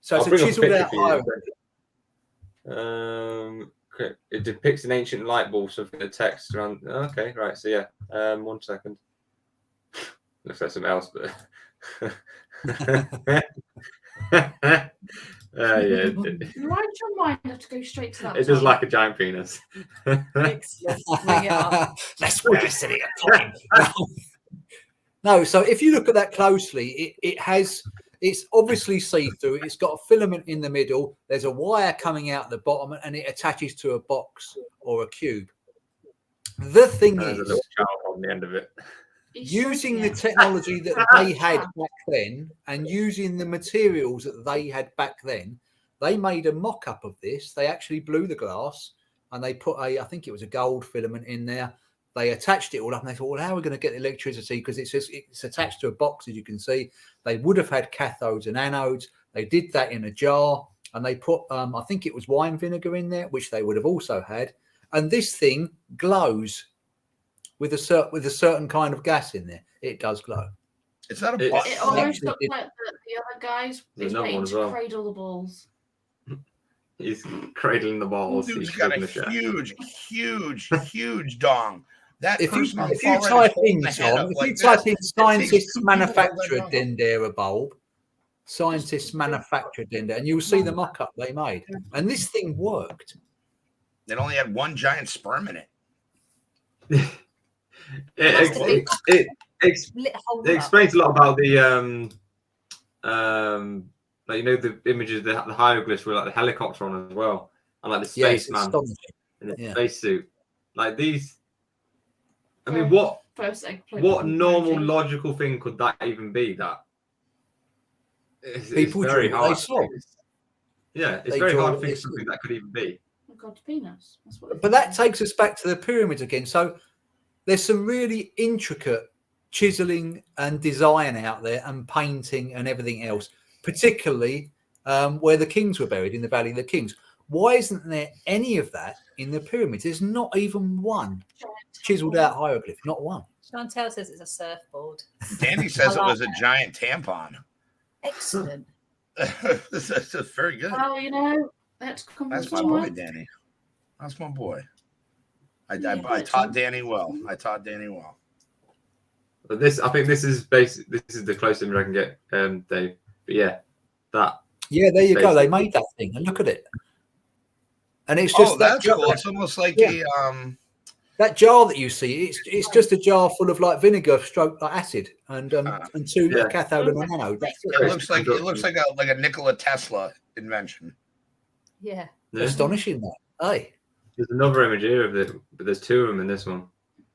So it's a chiseled out iron. It depicts an ancient light bulb, so the text around. Okay, right. So yeah, 1 second. Looks like something else, but Why did your mind have to go straight to that? It does like a giant penis. That's where I said it. No, so if you look at that closely, it's obviously see-through. It's got a filament in the middle. There's a wire coming out the bottom, and it attaches to a box or a cube. The thing is, a little child on the end of it. Using the technology that they had back then and using the materials that they had back then, they made a mock-up of this. They actually blew the glass and they put I think it was a gold filament in there. They attached it all up and they thought, well, how are we going to get the electricity? Because it's attached to a box, as you can see. They would have had cathodes and anodes. They did that in a jar and they put, I think it was wine vinegar in there, which they would have also had. And this thing glows with a certain kind of gas in there. It does glow. It's not a It- bot. It almost looks like the other guys There's is another waiting one as to well. cradle the balls. He's cradling the balls. Dude's He's got a smoking huge dong. That If you person on the type far right is holding in, the head Tom, up if like you this. type in It takes scientists two people to hold that manufactured dong up. Dendera bulb, scientists manufactured Dendera, and you'll see the mock-up they made. And this thing worked. It only had one giant sperm in it. It explains a lot about the like, you know, the images, the hieroglyphs with like the helicopter on as well, and like the spaceman in the spacesuit. Like these, I mean, what normal logical thing could that even be? That People it's very drew what they hard. saw. Yeah, it's They very draw hard to what think they of something that could even be. God's penis. That's what But that takes us back to the pyramids again. So there's some really intricate chiseling and design out there, and painting and everything else, particularly where the kings were buried in the Valley of the Kings. Why isn't there any of that in the pyramids? There's not even one chiseled out hieroglyph, not one. Chantel says it's a surfboard. Danny says it was a giant tampon. Excellent. That's very good. Well, you know, that's my boy, Danny. That's my boy. I taught Danny well. But I think this is the closest image I can get, Dave. But yeah, that. Yeah, there you go. They made that thing, and look at it. And it's just that's cool. It's almost like a that jar that you see. It's just a jar full of like vinegar, stroke like acid, and two cathode and an anode. That's it. It looks like a Nikola Tesla invention. Yeah. Astonishing that. Hey. There's another image here of it, but there's two of them in this one.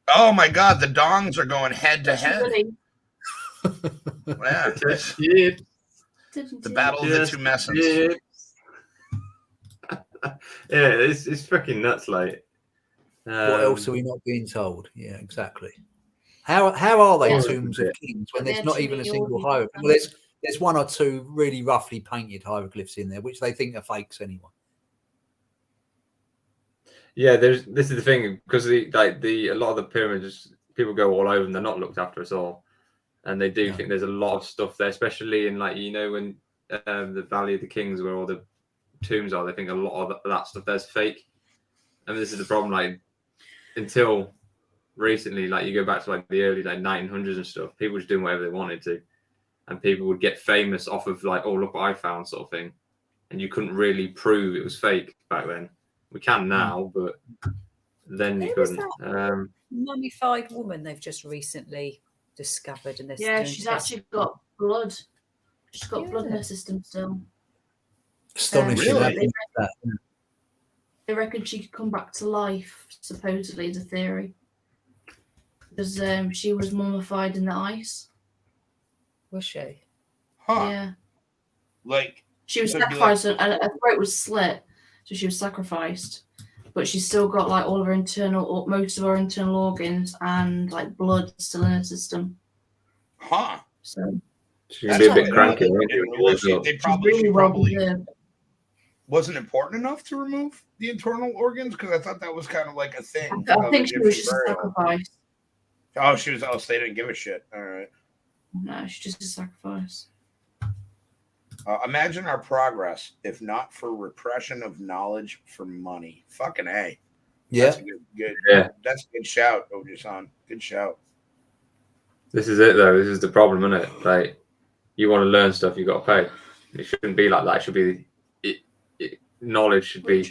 Oh my God, the dongs are going head to head. Yeah, the battle of the two messens. Yeah, it's fucking nuts, like. What else are we not being told? Yeah, exactly. How are they tombs of kings when there's not even a single hieroglyph? Well, there's one or two really roughly painted hieroglyphs in there, which they think are fakes anyway. Yeah, this is the thing, because a lot of the pyramids, people go all over them. They're not looked after at all, and they do think there's a lot of stuff there, especially in like, you know, when the Valley of the Kings, where all the tombs are. They think a lot of that stuff there's fake, and this is the problem. Like, until recently, like you go back to like the early like 1900s and stuff, people were just doing whatever they wanted to, and people would get famous off of like, oh, look what I found, sort of thing, and you couldn't really prove it was fake back then. We can now, but then you couldn't. Mummified woman they've just recently discovered, and she's actually got blood. She's got blood in her system still. Astonishing. They reckon she could come back to life, supposedly, is a theory. Because she was mummified in the ice. Was she? Huh. Yeah. Like, she was sacrificed, and her throat was slit, so she was sacrificed. But she's still got like all of her most of her internal organs and like blood still in her system. Huh. So she's gonna be a bit cranky. They probably wasn't important enough to remove the internal organs, because I thought that was kind of like a thing. I think she was just sacrificed. Oh, she was. Oh, so they didn't give a shit. All right. No, she's just a sacrifice. Imagine our progress if not for repression of knowledge for money. Fucking A. Yeah. That's a good. Yeah. That's a good shout, Oji-san. Good shout. This is it, though. This is the problem, isn't it? Like, you want to learn stuff, you got to pay. It shouldn't be like that. It should be. Knowledge should be.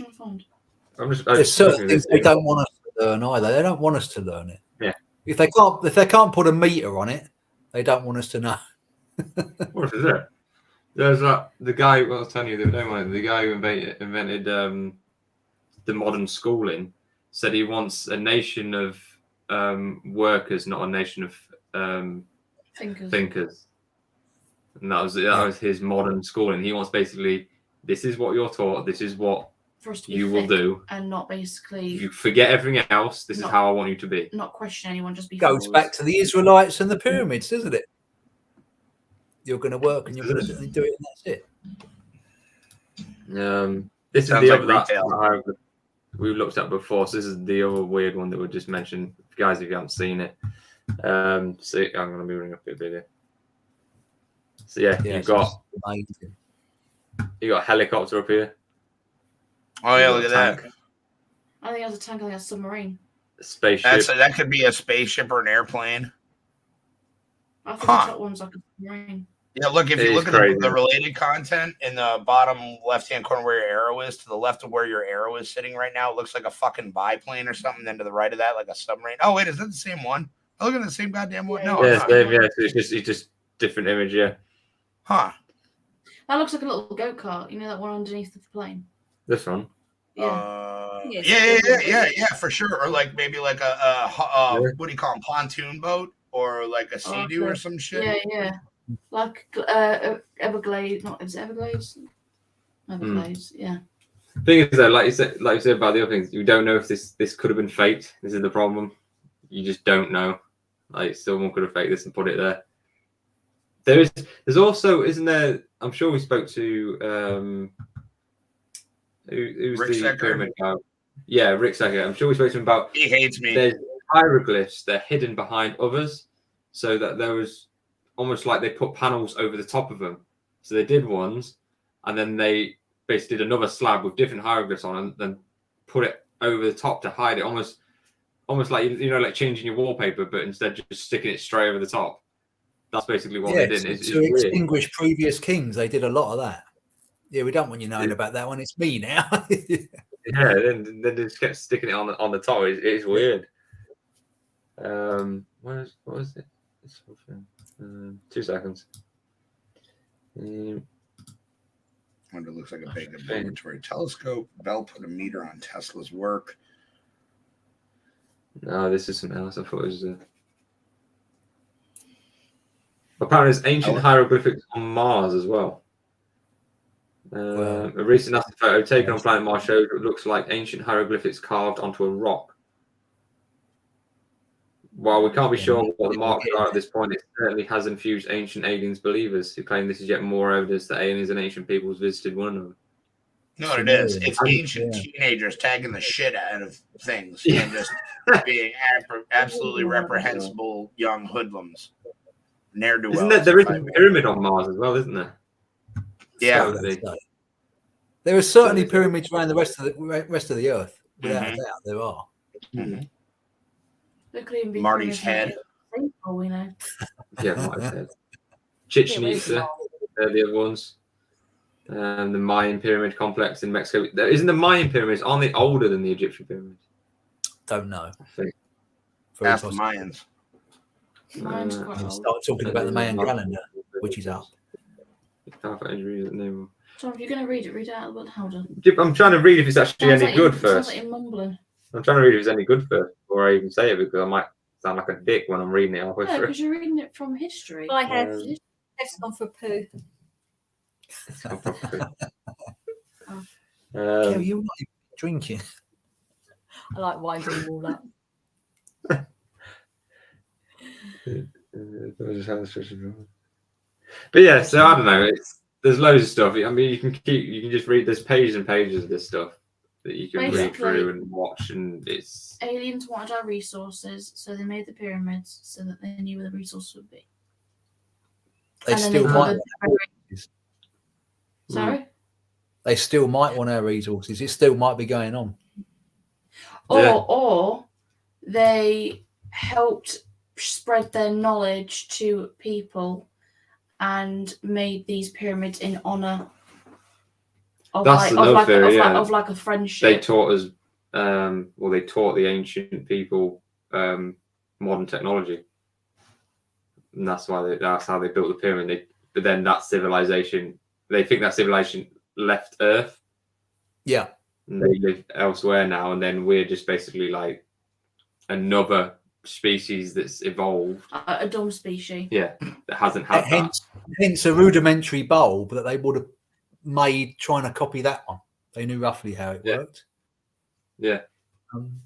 There's certain things they don't want us to learn either. They don't want us to learn it. Yeah. If they can't put a meter on it, they don't want us to know. What is it? There's the guy. Well, I was telling you the other day, the guy who invented the modern schooling said he wants a nation of workers, not a nation of thinkers. And that was his modern schooling. He wants basically, this is what you're taught, this is what you will do, and not basically you forget everything else. This is how I want you to be. Not question anyone, just be. Goes back to the Israelites and the pyramids, doesn't it? You're going to work and you're going to do it, and that's it. This is Sounds the like other that retail. hieroglyph we looked at before. So this is the other weird one that we just mentioned, guys. If you haven't seen it, so I'm going to be bringing up a video. So yeah, you've got amazing. you got a helicopter up here. Oh yeah, look at that. I think that's a tank. I think that's a submarine. A spaceship. That could be a spaceship or an airplane. I think the top one's like a submarine. Yeah, look, if you look at the related content in the bottom left-hand corner where your arrow is, to the left of where your arrow is sitting right now, it looks like a fucking biplane or something. Then to the right of that, like a submarine. Oh, wait, is that the same one? Oh, look at the same goddamn one. No, yeah, it's just different image, yeah. Huh. That looks like a little go-kart. You know that one underneath the plane? This one? Yeah, for sure. Or like maybe like a what do you call them? Pontoon boat or like a Sea-Doo or some shit. Yeah. Like Everglades, not is it Everglades? Everglades, yeah. Thing is though, like you said about the other things, you don't know if this could have been faked. This is the problem. You just don't know. Like someone could have faked this and put it there. There's also, isn't there? I'm sure we spoke to who's Rick the Secker? pyramid guy? Yeah, Rick Secker. I'm sure we spoke to him about. He hates me. There's hieroglyphs. They're hidden behind others, so that there was almost like they put panels over the top of them. So they did ones, and then they basically did another slab with different hieroglyphs on, and then put it over the top to hide it, almost like like changing your wallpaper, but instead just sticking it straight over the top. That's basically what they did. To extinguish previous kings, they did a lot of that. Yeah, we don't want you knowing about that one. It's me now. Yeah, then they just kept sticking it on the top. It's weird. What was it? 2 seconds. Wonder looks like a big laboratory telescope. Bell put a meter on Tesla's work. No, this is something else. I thought it was. Apparently, there's ancient hieroglyphics on Mars as well. A recent NASA photo taken on planet Mars shows what looks like ancient hieroglyphics carved onto a rock. While we can't be sure what the marks are at this point, it certainly has infused ancient aliens believers who claim this is yet more evidence that aliens and ancient peoples visited one another. No, it is. It's ancient teenagers tagging the shit out of things and just being absolutely reprehensible young hoodlums. Ne'er-do-wells. Isn't there is a pyramid on Mars as well, isn't there? Yeah. There are certainly pyramids around the rest of the earth. Without a doubt, there are. Mm-hmm. There could even be Marty's head. Oh, we know. Yeah, Marty's head. Chichen Itza, they're the other ones. The Mayan pyramid complex in Mexico. Isn't the Mayan pyramids, aren't they older than the Egyptian pyramids? Don't know. Ask the Mayans. Start talking about the Mayan calendar, which is up. So if you're going to read it out of the book. Hold on. I'm trying to read if it's actually any good first. Sounds like mumbling. I'm trying to read if it's any good first before I even say it, because I might sound like a dick when I'm reading it halfway through. Because you're reading it from history. I have gone for a poo. Kerry, you're not even drinking. I like winding them all up. But yeah, so I don't know. There's loads of stuff. I mean, you can just read. There's pages and pages of this stuff that you can read through and watch, and it's aliens wanted our resources, so they made the pyramids so that they knew where the resources would be. They still might. Sorry. They still might want our resources. It still might be going on. Or they helped spread their knowledge to people and made these pyramids in honor of like a friendship. They taught us, they taught the ancient people modern technology, and that's how they built the pyramid. But then that civilization, they think that civilization left Earth. Yeah, and they live elsewhere now, and then we're just basically like another species that's evolved. A dumb species. Yeah, that hasn't had hence a rudimentary bulb that they would have made trying to copy that one. They knew roughly how it worked. Yeah.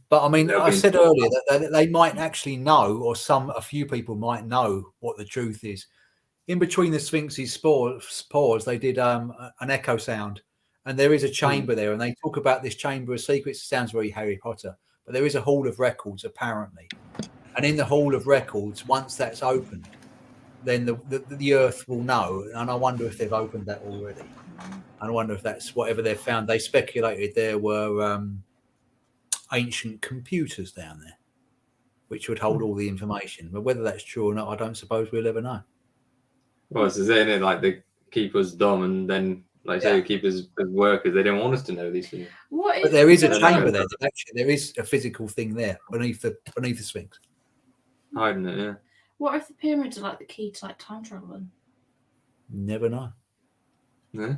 But I mean, I said earlier that they might actually know, or a few people might know what the truth is. In between the Sphinx's spores, they did an echo sound, and there is a chamber there, and they talk about this chamber of secrets. It sounds very Harry Potter, but there is a hall of records apparently, and in the hall of records, once that's opened, then the earth will know. And I wonder if they've opened that already. I wonder if that's whatever they've found. They speculated there were ancient computers down there, which would hold all the information. But whether that's true or not, I don't suppose we'll ever know. Well, this is it, like they keep us dumb, and then, like say, keep us as workers. They don't want us to know these things. But there is a chamber there. Actually, there is a physical thing there beneath the Sphinx. Hiding it, yeah. What if the pyramids are like the key to like time traveling? Never know. Yeah.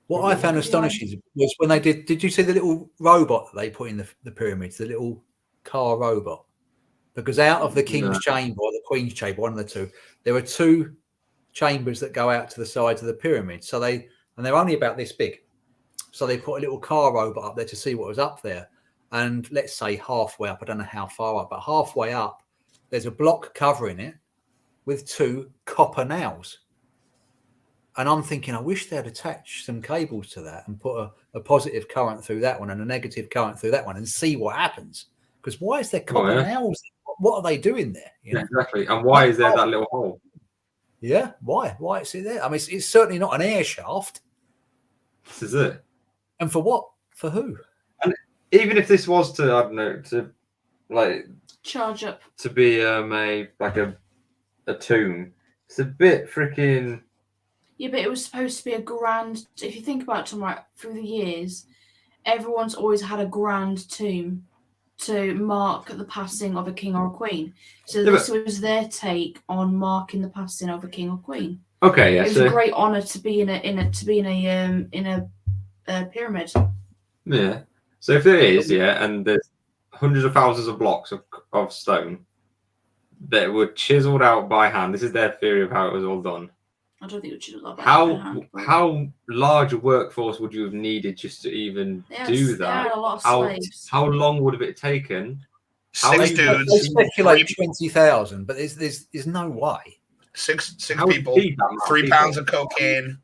What I found astonishing was when they did. Did you see the little robot that they put in the pyramids? The little car robot. Because out of the king's chamber or the queen's chamber, one of the two, there are two chambers that go out to the sides of the pyramid. So they're only about this big. So they put a little car robot up there to see what was up there. And let's say halfway up, I don't know how far up, but halfway up, there's a block covering it with two copper nails. And I'm thinking, I wish they'd attach some cables to that and put a positive current through that one and a negative current through that one and see what happens. Because why is there copper nails? What are they doing there? You know? Exactly. And why is there that little hole? Yeah, why? Why is it there? I mean, it's certainly not an air shaft. This is it. And for what? For who? And even if this was to, I don't know, to like charge up to be a tomb, it's a bit freaking. Yeah, but it was supposed to be a grand. If you think about it, Tom, right, through the years, everyone's always had a grand tomb to mark the passing of a king or a queen. So this was their take on marking the passing of a king or queen. Okay, yeah. It was a great honor to be in a pyramid. Yeah. So if there is, and there's hundreds of thousands of blocks of stone that were chiseled out by hand. This is their theory of how it was all done. I don't think it should have that. How large a workforce would you have needed just to even do that? A lot of slaves. How long would have it taken? 6 dudes. They speculate 20,000, but there's no way. Six people, 3 pounds of cocaine.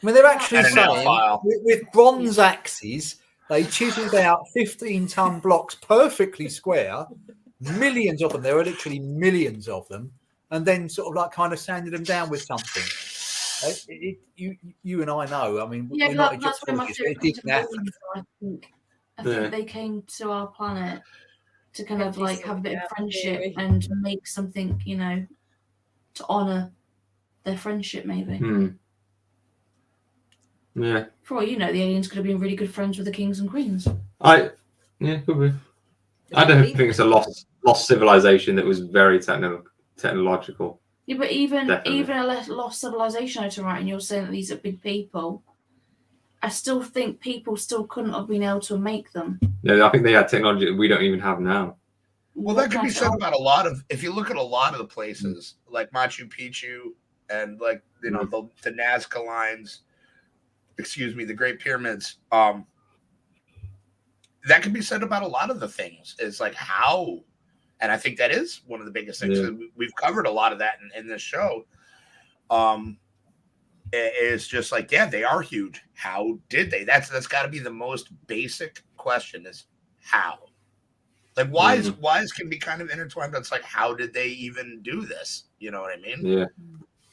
I mean, they're actually saying with bronze axes, they chiseled out 15-ton blocks perfectly square, millions of them. There are literally millions of them. And then sort of like kind of sanded them down with something. You and I know. I mean, we're not that's where my theory I think they came to our planet to kind of like have a bit of friendship and make something, to honor their friendship, maybe. Yeah. For all you know, the aliens could have been really good friends with the kings and queens. Could be. I don't think it's a lost civilization that was very technological. Yeah, but even a lost civilization, right? And you're saying that these are big people. I still think people still couldn't have been able to make them. No, I think they had technology that we don't even have now. Well, that could be said about a lot of. If you look at a lot of the places like Machu Picchu and like the Nazca lines, the Great Pyramids. That could be said about a lot of the things. It's like how. And I think that is one of the biggest things. Yeah. We've covered a lot of that in this show. It's just like, they are huge. How did they? That's got to be the most basic question: is how? Like whys can be kind of intertwined. That's like, how did they even do this? You know what I mean? Yeah.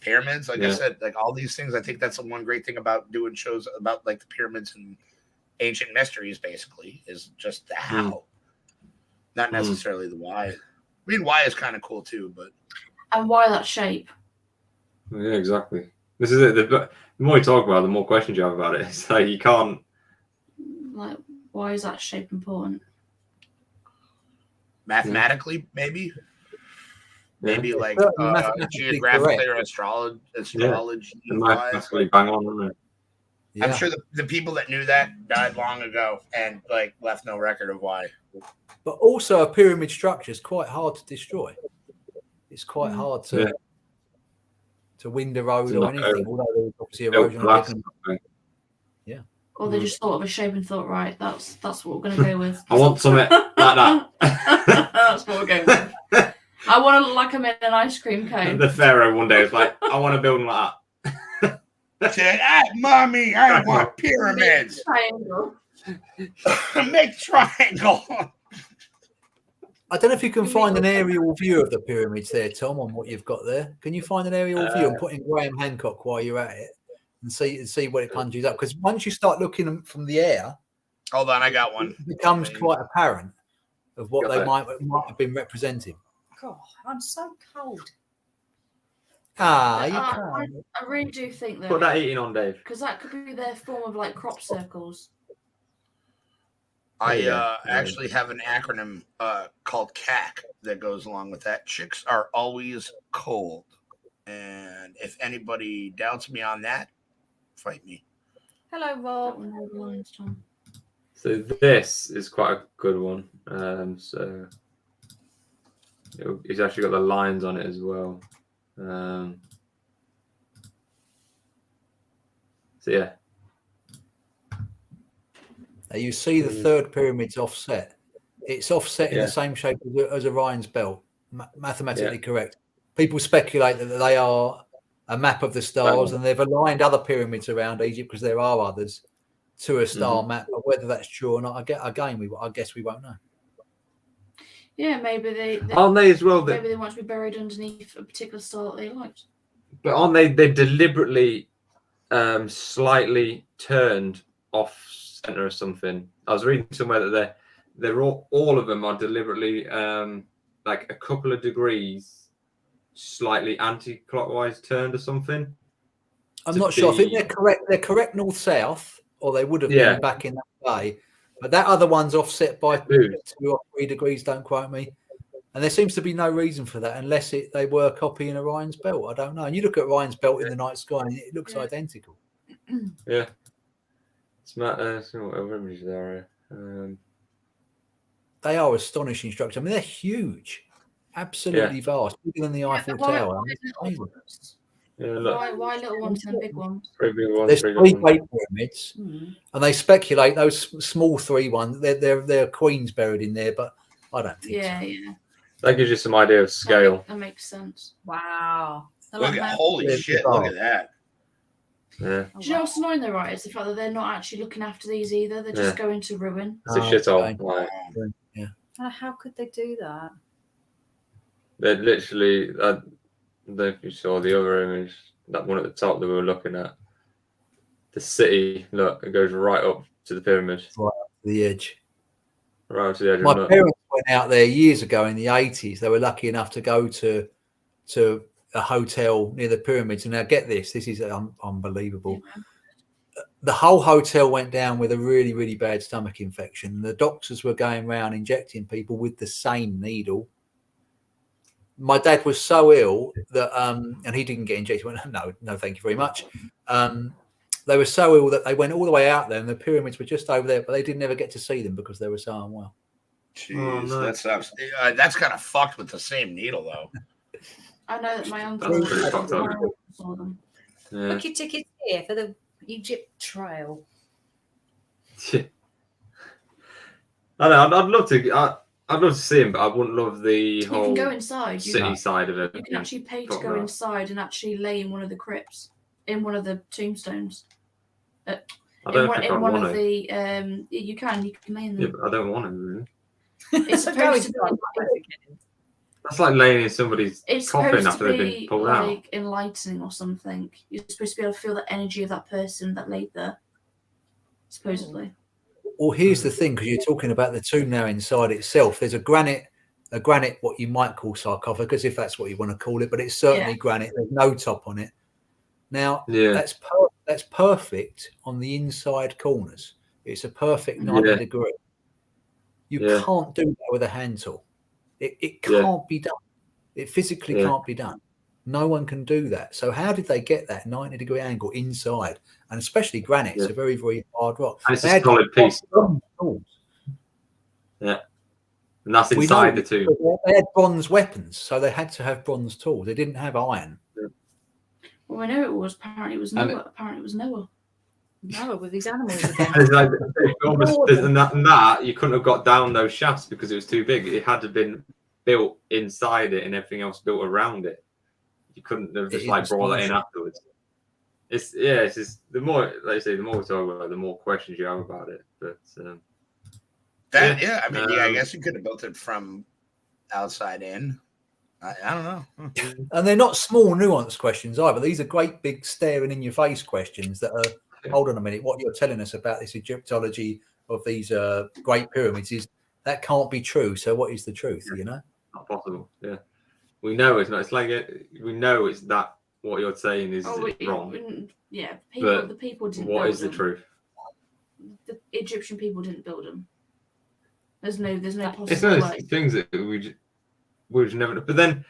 Pyramids, like I said, like all these things. I think that's the one great thing about doing shows about like the pyramids and ancient mysteries. Basically, is just the how. Not necessarily the why. I mean, why is kind of cool too, but and why that shape? Yeah, exactly. This is it. The more you talk about it, the more questions you have about it. It's like you can't. Like, why is that shape important? Mathematically, maybe. Maybe like geographically or astrology. Mathematically bang on, isn't it? Yeah. I'm sure the people that knew that died long ago and like left no record of why. But also, a pyramid structure is quite hard to destroy. It's quite hard to wind a road or anything. Although there's obviously erosion. Yeah. Or they just thought of a shape and thought, right, that's what we're going to go with. I want something like that. That's what we're going with. I want to look like I'm in an ice cream cone. The pharaoh one day was like, I want a building like that. Said, "Mommy, I want pyramids. Triangle. Make triangle." I don't know if you can find an aerial view of the pyramids there, Tom, on what you've got there. Can you find an aerial view and put in Graham Hancock while you're at it and see what it punches up? Because once you start looking from the air, Hold on, I got one. it becomes quite apparent of what they might have been representing. God, I'm so cold. You can't. I really do think that. Put that eating on, Dave. Because that could be their form of like crop circles. I actually have an acronym called CAC that goes along with that. Chicks are always cold. And if anybody doubts me on that, fight me. Hello, Rob. So this is quite a good one. So it's actually got the lines on it as well. So yeah. Now you see the third pyramid's offset. It's offset in the same shape as Orion's belt. Mathematically correct. People speculate that they are a map of the stars, and they've aligned other pyramids around Egypt because there are others to a star map. But whether that's true or not, I guess we won't know. Yeah, maybe they aren't they as well? Maybe they want to be buried underneath a particular star that they liked. But aren't they deliberately slightly turned off center or something? I was reading somewhere that they're all of them are deliberately like a couple of degrees slightly anti-clockwise turned or something. I'm not sure. I think they're correct. They're correct north-south, or they would have been back in that day. But that other one's offset by 2 or 3 degrees. Don't quote me. And there seems to be no reason for that unless they were copying Orion's belt. I don't know. And you look at Orion's belt in the night sky, and it looks identical. Yeah. It's what images there are. They are astonishing structures. I mean, they're huge, absolutely vast, bigger than the Eiffel Tower. Why little ones and big ones? There's 3 great pyramids, and they speculate those small 3 ones. They're queens buried in there, but I don't think so. Yeah. That gives you some idea of scale. That makes sense. Wow. Holy shit! Look at that. Yeah. Do you know what's annoying though, right? Is the fact that they're not actually looking after these either. They're just going to ruin. It's a shithole. Yeah. How could they do that? They're literally. I don't know if you saw the other image, that one at the top that we were looking at. The city, look, it goes right up to the pyramid. Right up to the edge. Right up to the edge. My parents went out there years ago in the 80s. They were lucky enough to go to a hotel near the pyramids. And now get this is unbelievable. The whole hotel went down with a really, really bad stomach infection. The doctors were going around injecting people with the same needle. My dad was so ill that, and he didn't get injected. He went, no, thank you very much. They were so ill that they went all the way out there, and the pyramids were just over there, but they didn't ever get to see them because they were so unwell. Jeez, that sucks. That's kind of fucked with the same needle, though. I know that my uncle saw them. Yeah. Book your tickets here for the Egypt trail. I know. I'd love to see him, but I wouldn't love the whole. You can go inside. City side of it. You can actually pay to go inside and actually lay in one of the crypts, in one of the tombstones. I don't know if in one of the you can lay in them. Yeah, but I don't want to. Really. It's supposed to be. That's like laying in somebody's coffin after they've been pulled out. Like enlightening or something. You're supposed to be able to feel the energy of that person that laid there. Supposedly. Well, here's the thing, because you're talking about the tomb now inside itself. There's a granite, what you might call sarcophagus, if that's what you want to call it, but it's certainly granite. There's no top on it. Now, that's perfect on the inside corners. It's a perfect 90 degree. You can't do that with a hand tool. It can't be done. It physically can't be done. No one can do that. So how did they get that 90 degree angle inside? And especially granite, it's a very, very hard rock. And it's a solid piece. Yeah. And that's inside the tomb. They had bronze weapons, so they had to have bronze tools. They didn't have iron. Well, I know it was. Apparently it was Noah. Noah with these animals again. And that you couldn't have got down those shafts because it was too big. It had to have been built inside it and everything else built around it. You couldn't have just brought that in afterwards. It's just the more, like I say, the more we talk about it, the more questions you have about it. But I mean, I guess you could have built it from outside in. I don't know. And they're not small, nuanced questions either. These are great, big, staring in your face questions that are, hold on a minute, what you're telling us about this Egyptology of these great pyramids is that can't be true. So what is the truth, you know? Not possible. Yeah. We know it's not. It's like we know it's that what you're saying is wrong. Yeah, the people didn't. What build is the them. truth? The Egyptian people didn't build them. There's no possible It's those way. things that we've never. But then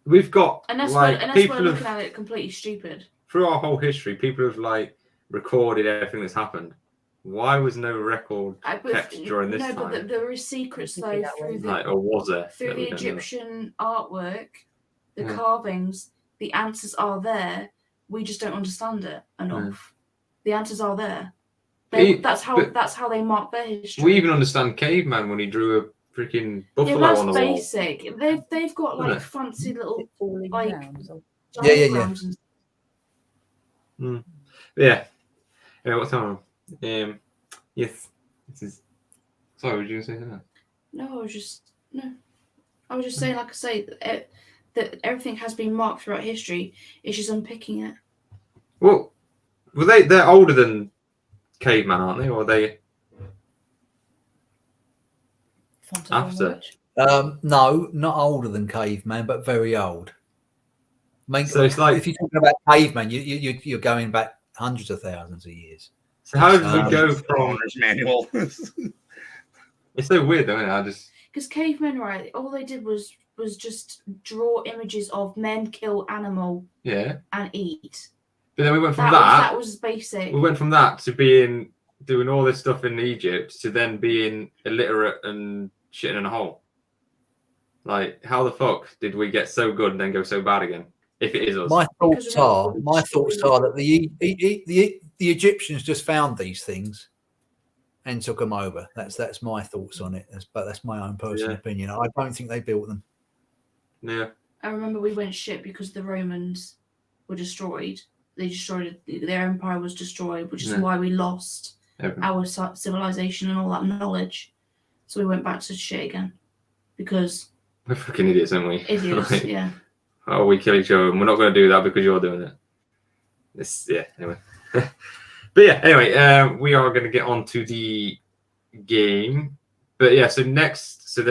we've got And that's like why people looking at it completely stupid. Through our whole history, people have like recorded everything that's happened. Why was no record kept during this time? But there is secrets though through the or was there through the Egyptian artwork, the carvings. The answers are there. We just don't understand it enough. The answers are there. That's how they mark their history. We even understand caveman when he drew a freaking buffalo on the wall. Basic. They've got like fancy little like diagrams. Yeah. What's on? Yes. This is. Sorry, were you going to say something? No, I was just saying, like I say, that everything has been marked throughout history. It's just unpicking it. Well, they're older than caveman, aren't they? Or are they after? No, not older than caveman, but very old. I mean, so it's like if you're talking about caveman, you're going back hundreds of thousands of years. So how did we go from owner's manual? It's so weird, though, isn't it? Because cavemen, right? All they did was just draw images of men kill animal, and eat. But then we went from that was basic. We went from that to doing all this stuff in Egypt to then being illiterate and shitting in a hole. Like, how the fuck did we get so good and then go so bad again? If it is us. My thoughts are that the Egyptians just found these things and took them over. That's my thoughts on it. But that's my own personal opinion. I don't think they built them. Yeah. I remember we went shit because the Romans were destroyed. They destroyed their empire was destroyed, which is why we lost our civilization and all that knowledge. So we went back to shit again because we're fucking idiots, aren't we? Idiots, like, yeah. Oh, we kill each other, and we're not going to do that because you're doing it. Anyway. Anyway, we are going to get on to the game. But yeah, so the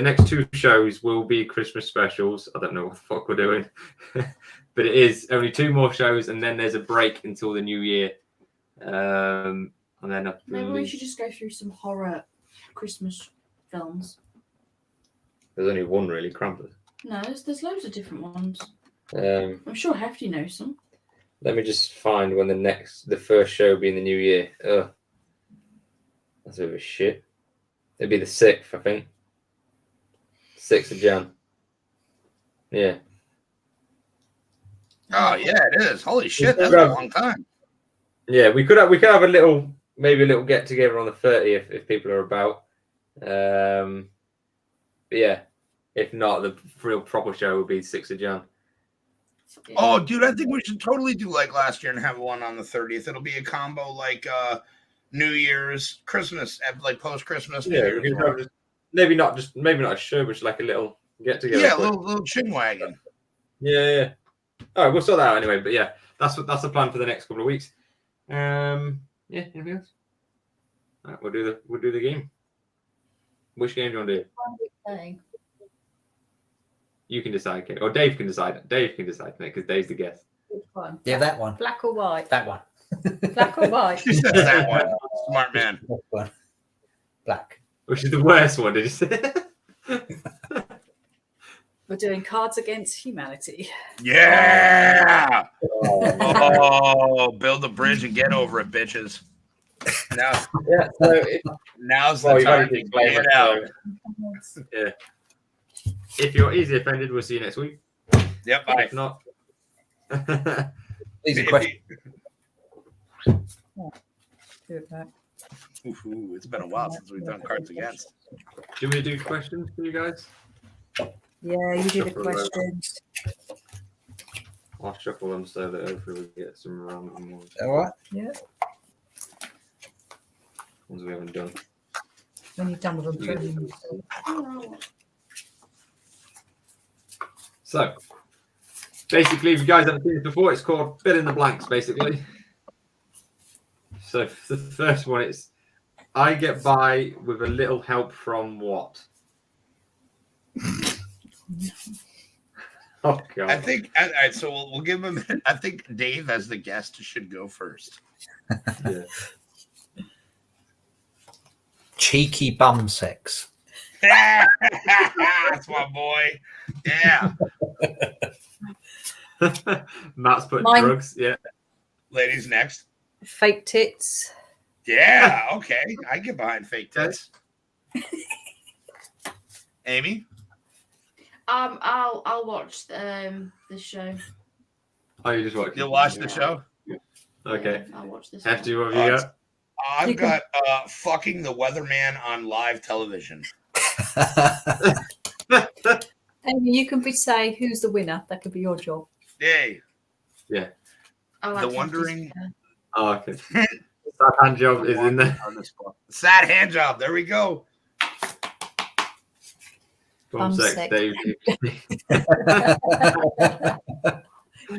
next two shows will be Christmas specials. I don't know what the fuck we're doing. But it is only two more shows, and then there's a break until the new year. And then maybe we should just go through some horror Christmas films. There's only one really, Krampus. No, there's loads of different ones. I'm sure Hefty knows some. Let me just find when the first show will be in the new year. Ugh. That's a bit of a shit. It'll be the 6th, I think. 6th of Jan. Yeah. Oh yeah, it is. Holy shit, that's a long time. Yeah, we could have a little get together on the 30th if people are about. But yeah, if not, the real proper show will be 6th of Jan. Oh, dude, I think we should totally do like last year and have one on the 30th. It'll be a combo like New Year's, Christmas, like post Christmas. Yeah, maybe not a show, but just like a little get together. Yeah, a little chin wagon. Yeah. All right, we'll sort that out anyway. But yeah, that's the plan for the next couple of weeks. Anything else? All right, we'll do the game. Which game do you want to do? You can decide, Kate. Or Dave can decide. Dave can decide because Dave's the guest. Which one? Yeah, that one. Black or white? That one. Black or white? That one. Smart man. Black. Which is the worst one, did you say? We're doing Cards Against Humanity. Yeah. Oh, build a bridge and get over it, bitches. Now's the time to play it out. Yeah. If you're easily offended, we'll see you next week. Yep. Bye. If not, easy question. It's been a while since we've done Cards Against. Should we do questions for you guys? Yeah, you do the questions. I'll shuffle them so that hopefully we get some random ones. All right. Yeah. Ones we haven't done. When you've done with them, Yeah. throw them. So, basically, if you guys haven't seen this before, it's called Fill in the Blanks, basically. So, the first one is I get by with a little help from what? Oh, God. I think, all right, so we'll give him, I think Dave, as the guest, should go first. Yeah. Cheeky bum sex. That's my boy. Yeah. Matt's putting Mine- drugs. Yeah. Ladies next. Fake tits. Yeah. Okay. I get behind fake tits. Amy? I'll watch the show. Oh, you just watch. You'll watch the show? Okay. Yeah, I'll watch this. Hefty, what have you got? I've got fucking the weatherman on live television. Amy, you can say who's the winner. That could be your job. Yay. I like The Hefty's Wondering- hair. Oh, okay. That hand job is in there. On this spot. Sad hand job. There we go. Bum Bum sex, sex. Dave.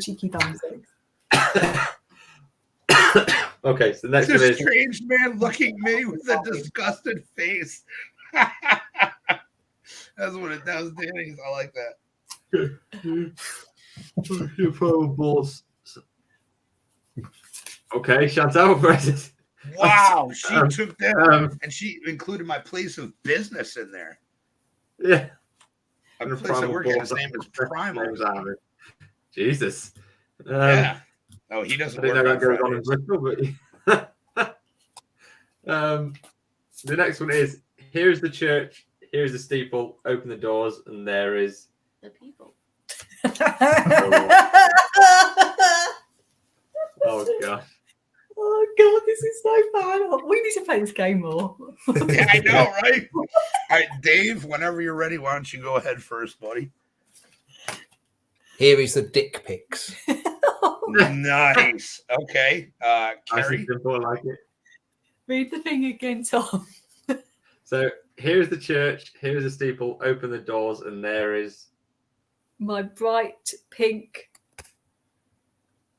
Cheeky bum sex. Okay, so the next It's one a is strange man looking at me with a disgusted face. That's what it does, Danny. I like that. your phone balls. Okay, Chantal, press Wow, she took that and she included my place of business in there. Yeah. A place I work at. His name is Primal. Jesus. Yeah. Oh, he I doesn't didn't work know on that goes on in Fridays. Bristol, but the next one is here's the church, here's the steeple, open the doors, and there is The people. oh gosh. Oh God, this is so bad. We need to play this game more. Yeah, I know, right? All right, Dave, whenever you're ready, why don't you go ahead first, buddy? Here is the dick pics. Nice. Okay. Nice and Kerry. simple, I like it. Read the thing again, Tom. So here's the church, here's the steeple, open the doors, and there is My bright pink.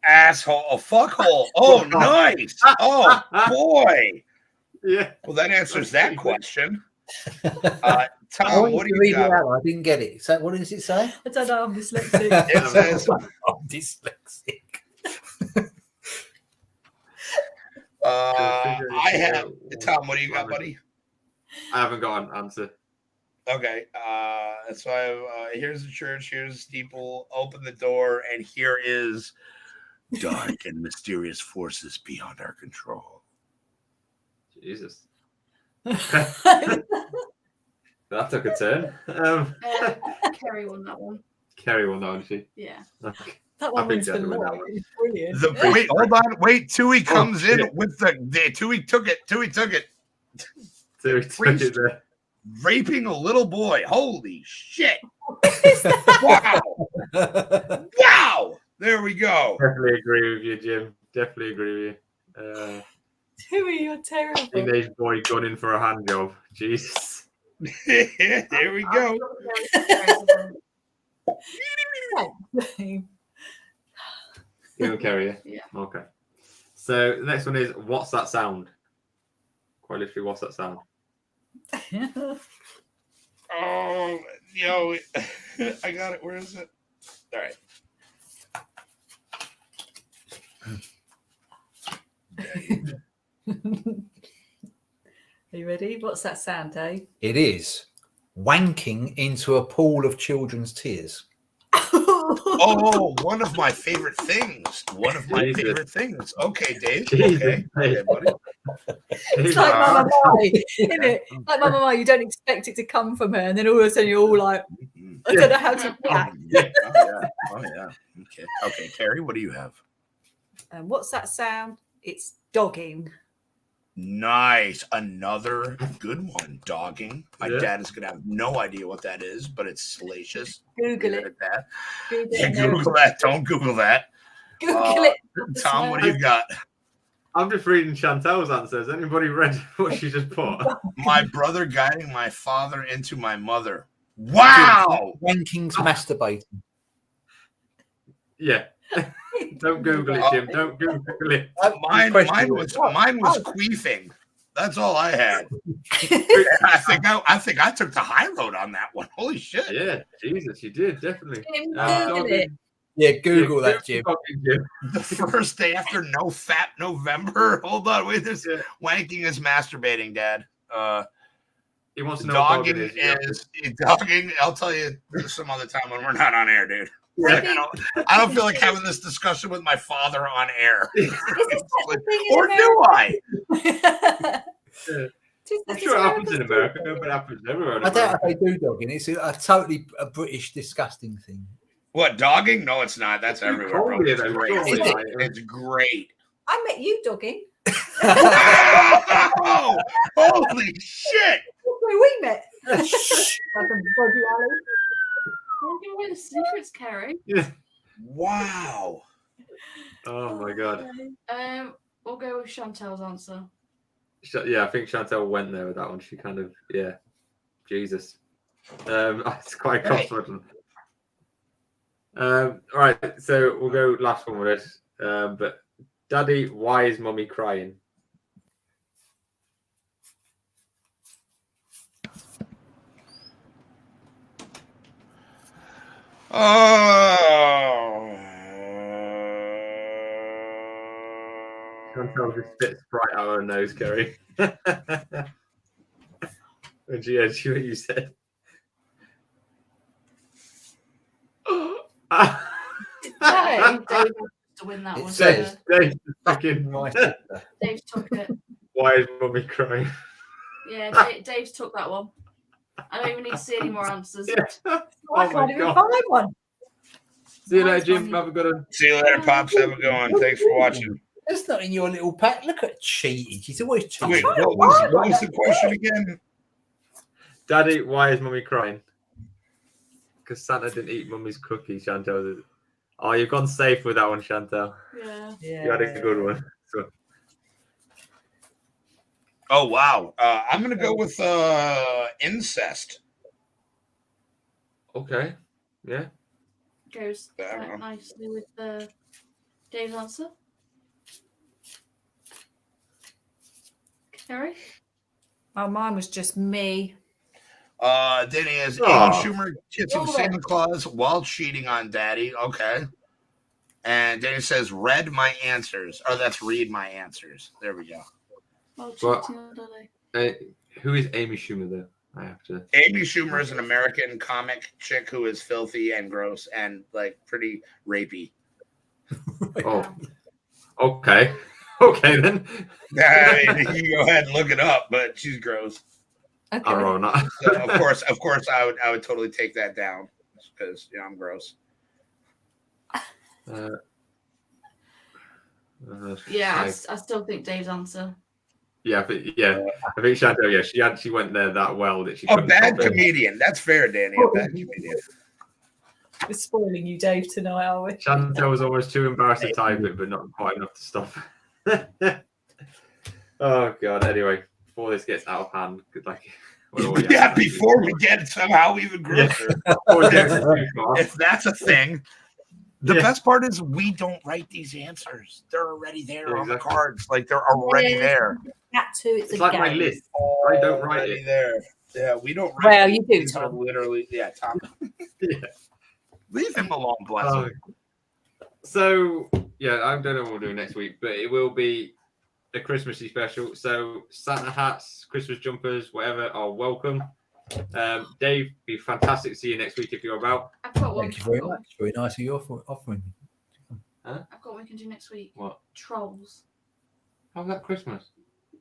Asshole. Oh, fuckhole. Oh, nice. Oh, boy. yeah. Well, that answers that question. I Tom, want what you do to you read it got? out. I didn't get it. So what does it say? I don't know, I'm dyslexic. It says, I'm dyslexic. I have, Tom, what do you got, buddy? I haven't got an answer. Okay. So I have, here's the church, here's the steeple, open the door, and here is dark and mysterious forces beyond our control. Jesus. That took a turn. Kerry won that one. Kerry will know, didn't she? Yeah. Okay. That I one think was for that's the winner. Lloyd. It's brilliant. Wait, hold on. Wait, Tui comes in shit. with the Tui took it. Tui took it. So he took it there. Raping a little boy. Holy shit. Wow. Wow. There we go. Definitely agree with you, Jim. Definitely agree with you. Tui, you're terrible. Teenage boy gunning for a hand job. Jesus. There we go. You don't carry it? Yeah. Okay. So the next one is what's that sound? Quite literally, what's that sound? Oh, yo, I got it. Where is it? All right. Are you ready? What's that sound, Dave? It is wanking into a pool of children's tears. Oh, one of my favorite things. One of my Jesus. favorite things. Okay, Dave. Jesus. Okay, okay, buddy. It's like Mama Mai, isn't it? Like Mama Mai, you don't expect it to come from her, and then all of a sudden you're all like, I don't know how to react. Yeah. Oh, yeah. Oh, yeah. Okay. Okay, Kerry, what do you have? And what's that sound? It's dogging. Nice. Another good one. Dogging. My Yeah. dad is going to have no idea what that is, but it's salacious. Google Leave it. at that. Google Yeah, it. Google that. Don't Google that. Google it. Tom, what do you got? I'm just reading Chantel's answers. Anybody read what she just put? My brother guiding my father into my mother. Wow. Rankings masturbating. Yeah. Don't Google it, Jim. Don't Google it. Mine was queefing. That's all I had. I think I took the high road on that one. Holy shit. Yeah, Jesus, you did, definitely. Google it. Yeah, Google that, Jim. The first day after No Fat November. Hold on, wait. This wanking is masturbating, Dad. He wants to know dogging what is dogging. I'll tell you some other time when we're not on air, dude. Yeah. Like, I don't feel like having this discussion with my father on air. Or do I? I'm sure it happens in America, but it happens everywhere. I doubt if they do dogging. It's a totally British disgusting thing. What, dogging? No, it's not. That's everywhere, bro. It's great. It's great. I met you dogging. Oh, holy shit! Where we met. Don't give away the secrets, Kerry. Yeah. Wow. Oh my god. We'll go with Chantel's answer. Yeah, I think Chantel went there with that one. She kind of, yeah. Jesus. It's quite a crossword. All right, so we'll go last one with it. But Daddy, why is Mummy crying? Oh. Chantel just spit Sprite out her nose, Kerry. And she heard what you said. Dave to win that one. Says, Dave took it. Why is Mummy crying? Yeah, Dave's took that one. I don't even need to see any more answers. Yeah. I can't even find one. See you later, Jim. Have a good one. See you later, Pops. Have a good one. Thanks for watching. That's not in your little pack. Look at cheating. She's always cheating. Wait, what was the question again? Daddy, why is Mummy crying? Because Santa didn't eat Mummy's cookie, Chantel. Oh, you've gone safe with that one, Chantel. Yeah. You had a good one. So. Oh, wow. I'm going to go with incest. Okay. Yeah. Goes quite nicely with Dave's answer. Kerry? Oh, mine was just me. Then he has Amy Schumer kissing Santa Claus while cheating on Daddy. Okay. And then he says, read my answers. Oh, that's read my answers. There we go. Well, cheating on Daddy. Who is Amy Schumer, though? I have to. Amy Schumer is an American comic chick who is filthy and gross and like pretty rapey. Oh, okay. Okay, then. I mean, you can go ahead and look it up, but she's gross. Okay. Oh, not. So of course, I would totally take that down because I'm gross. Yeah, I still think Dave's answer. I think Chantel. Yeah, she went there that well that she. A bad comedian. That's fair, Danny. A bad comedian. We're spoiling you, Dave, tonight, are we? Chantel was almost too embarrassed to type it, but not quite enough to stop. Oh God. Anyway, before this gets out of hand, before we get somehow even grosser. If that's a thing. The best part is we don't write these answers. They're already there on the cards. Like they're already there. That too. It's like my list. I don't write it there. Yeah, we don't write. Well, you do, Tom. Literally, yeah, Tom. Yeah. Leave him alone, bless him. So yeah, I don't know what we'll do next week, but it will be a Christmassy special. So Santa hats, Christmas jumpers, whatever are welcome. Dave, be fantastic to see you next week if you're about. I've got one. Thank you very much. Very nice of you offering. I've got one we can do next week. What? Trolls. How's that Christmas?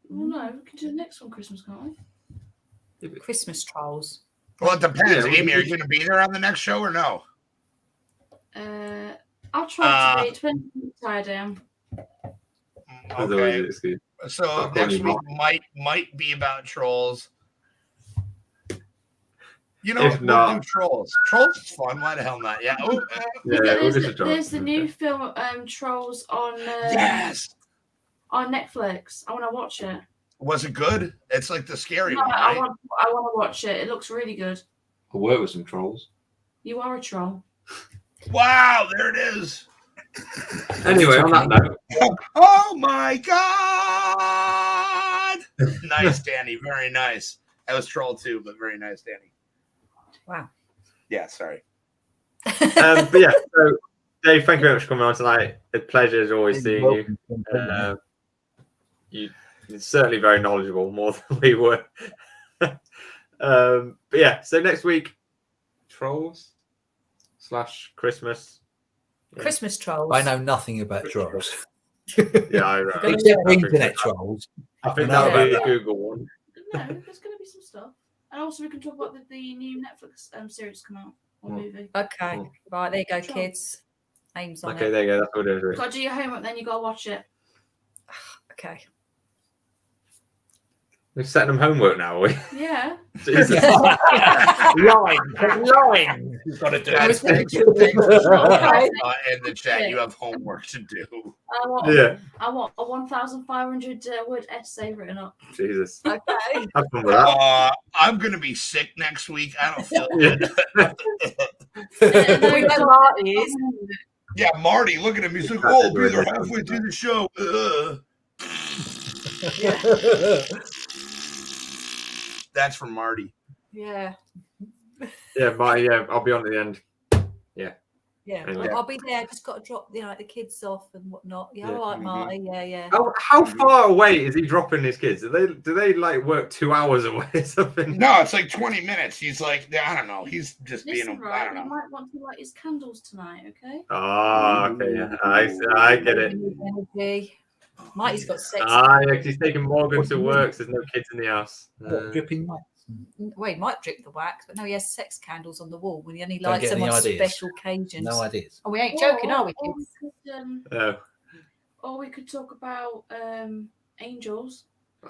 Well, no, we can do the next one Christmas, can't we? Christmas trolls. Well, it depends. Yeah, Amy, are you going to be there on the next show or no? I'll try to be. It depends on how tired I am. Okay. So next week might be about trolls. You know, If not- we'll do trolls. Trolls is fun. Why the hell not? Yeah. Oh, There's the new film Trolls on yes. on Netflix. I want to watch it. Was it good? It's like the scary No, one, right? I want to watch it. It looks really good. I'll work with some trolls. You are a troll. Wow, there it is. Anyway, on that note. Oh my God! Nice, Danny. Very nice. That was troll too, but very nice, Danny. Wow. Yeah, sorry. But yeah, so Dave, thank you very much for coming on tonight. A pleasure as always seeing you. You're certainly very knowledgeable, more than we were. But yeah, so next week, trolls / Christmas. Yeah. Christmas trolls. I know nothing about trolls. Yeah, I know. Except for internet trolls. I think I know that'll be about the Google one. No, there's going to be some stuff. And also we can talk about the new Netflix series come out, or movie. Okay. Right, there you go, Sure. kids. Names on Okay, it. there you go. That's what it You've is. got to do your homework, then you got to watch it. Okay. We're setting them homework now, are we? Yeah. Jesus. Line. You've got to do I it. was Thanks in the chat. You have homework to do. I want I want a 1,500 word essay written up. Jesus. Okay. Have fun with that. I'm gonna be sick next week. I don't feel Yeah. good. We know Marty is. Yeah, Marty, look at him. He's like, That's "Oh, it, be there right. halfway through the show." That's from Marty. Yeah. Yeah, Marty, yeah, I'll be on at the end. Yeah. Anyway. I'll be there. I just got to drop, the kids off and whatnot. Yeah, Yeah. all right, Marty. Yeah. How far away is he dropping his kids? Do they like work 2 hours away or something? No, it's like 20 minutes. He's like, I don't know. He's just Listen, being, I right, don't you know. might want to light his candles tonight, okay? Oh, okay, yeah. I get it. Energy. Marty's got sex. Yeah, he's taking Morgan to work, so there's no kids in the house. Dripping wax. Well, he might drip the wax, but no, he has sex candles on the wall when he only Don't lights get them any on ideas. special occasions. No ideas. Oh, we ain't joking, are we, Or kids? Oh. or we could talk about angels.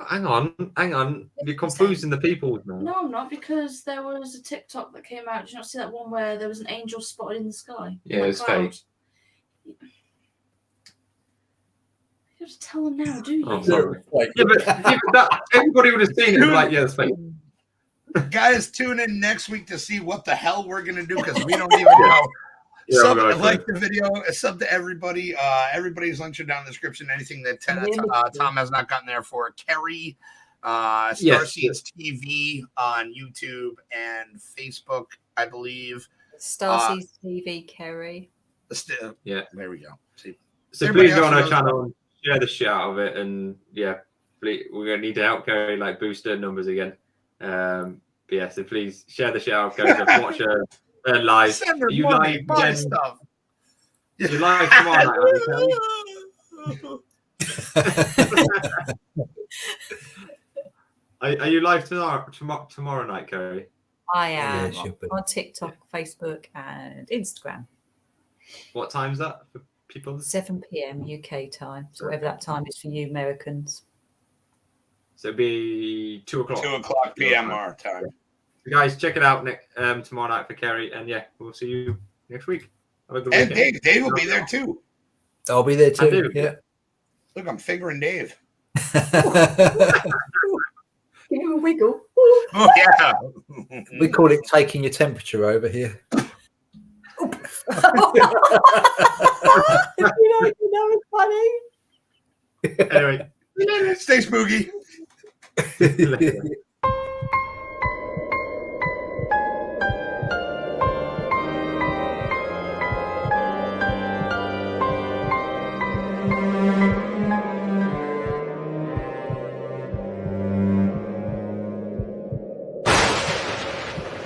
Hang on. You're confusing the people now. No, I'm not, because there was a TikTok that came out. Did you not see that one where there was an angel spotted in the sky? Yeah, it's fake. You have to tell them now, do you? Oh, sorry. Yeah, but everybody would have seen it. Like, yeah, that's fake. Guys, tune in next week to see what the hell we're going to do because we don't even know. Yeah, Sub, we're gonna like the video, sub to everybody. Everybody's links are down in the description. Anything that Tom has not gotten there for. Kerry, Starseeds TV on YouTube and Facebook, I believe. Starseeds TV, Kerry. Yeah. There we go. See. So Everybody please go else on our knows channel and share the shit out of it, and yeah, please, we're gonna need to help Kerry like boost her numbers again. But yeah, so please share the shit out of Kerry. Watch her live. Send her You money, live buy again? stuff. You live tomorrow night, are you live tomorrow night, Kerry? I am Yeah, should be. on TikTok, Facebook, and Instagram. What time's that for people? 7 p.m. UK time. So whatever that time is for you Americans. So it'll be 2 o'clock. 2 o'clock p.m. our time. So guys, check it out tomorrow night for Kerry, and yeah, we'll see you next week. Have a good And weekend. Dave will be there too. I'll be there I too. do. Yeah. Look, I'm fingering Dave. Give him a wiggle. Oh, yeah. We call it taking your temperature over here. It's funny. Anyway. Stay spooky. Later.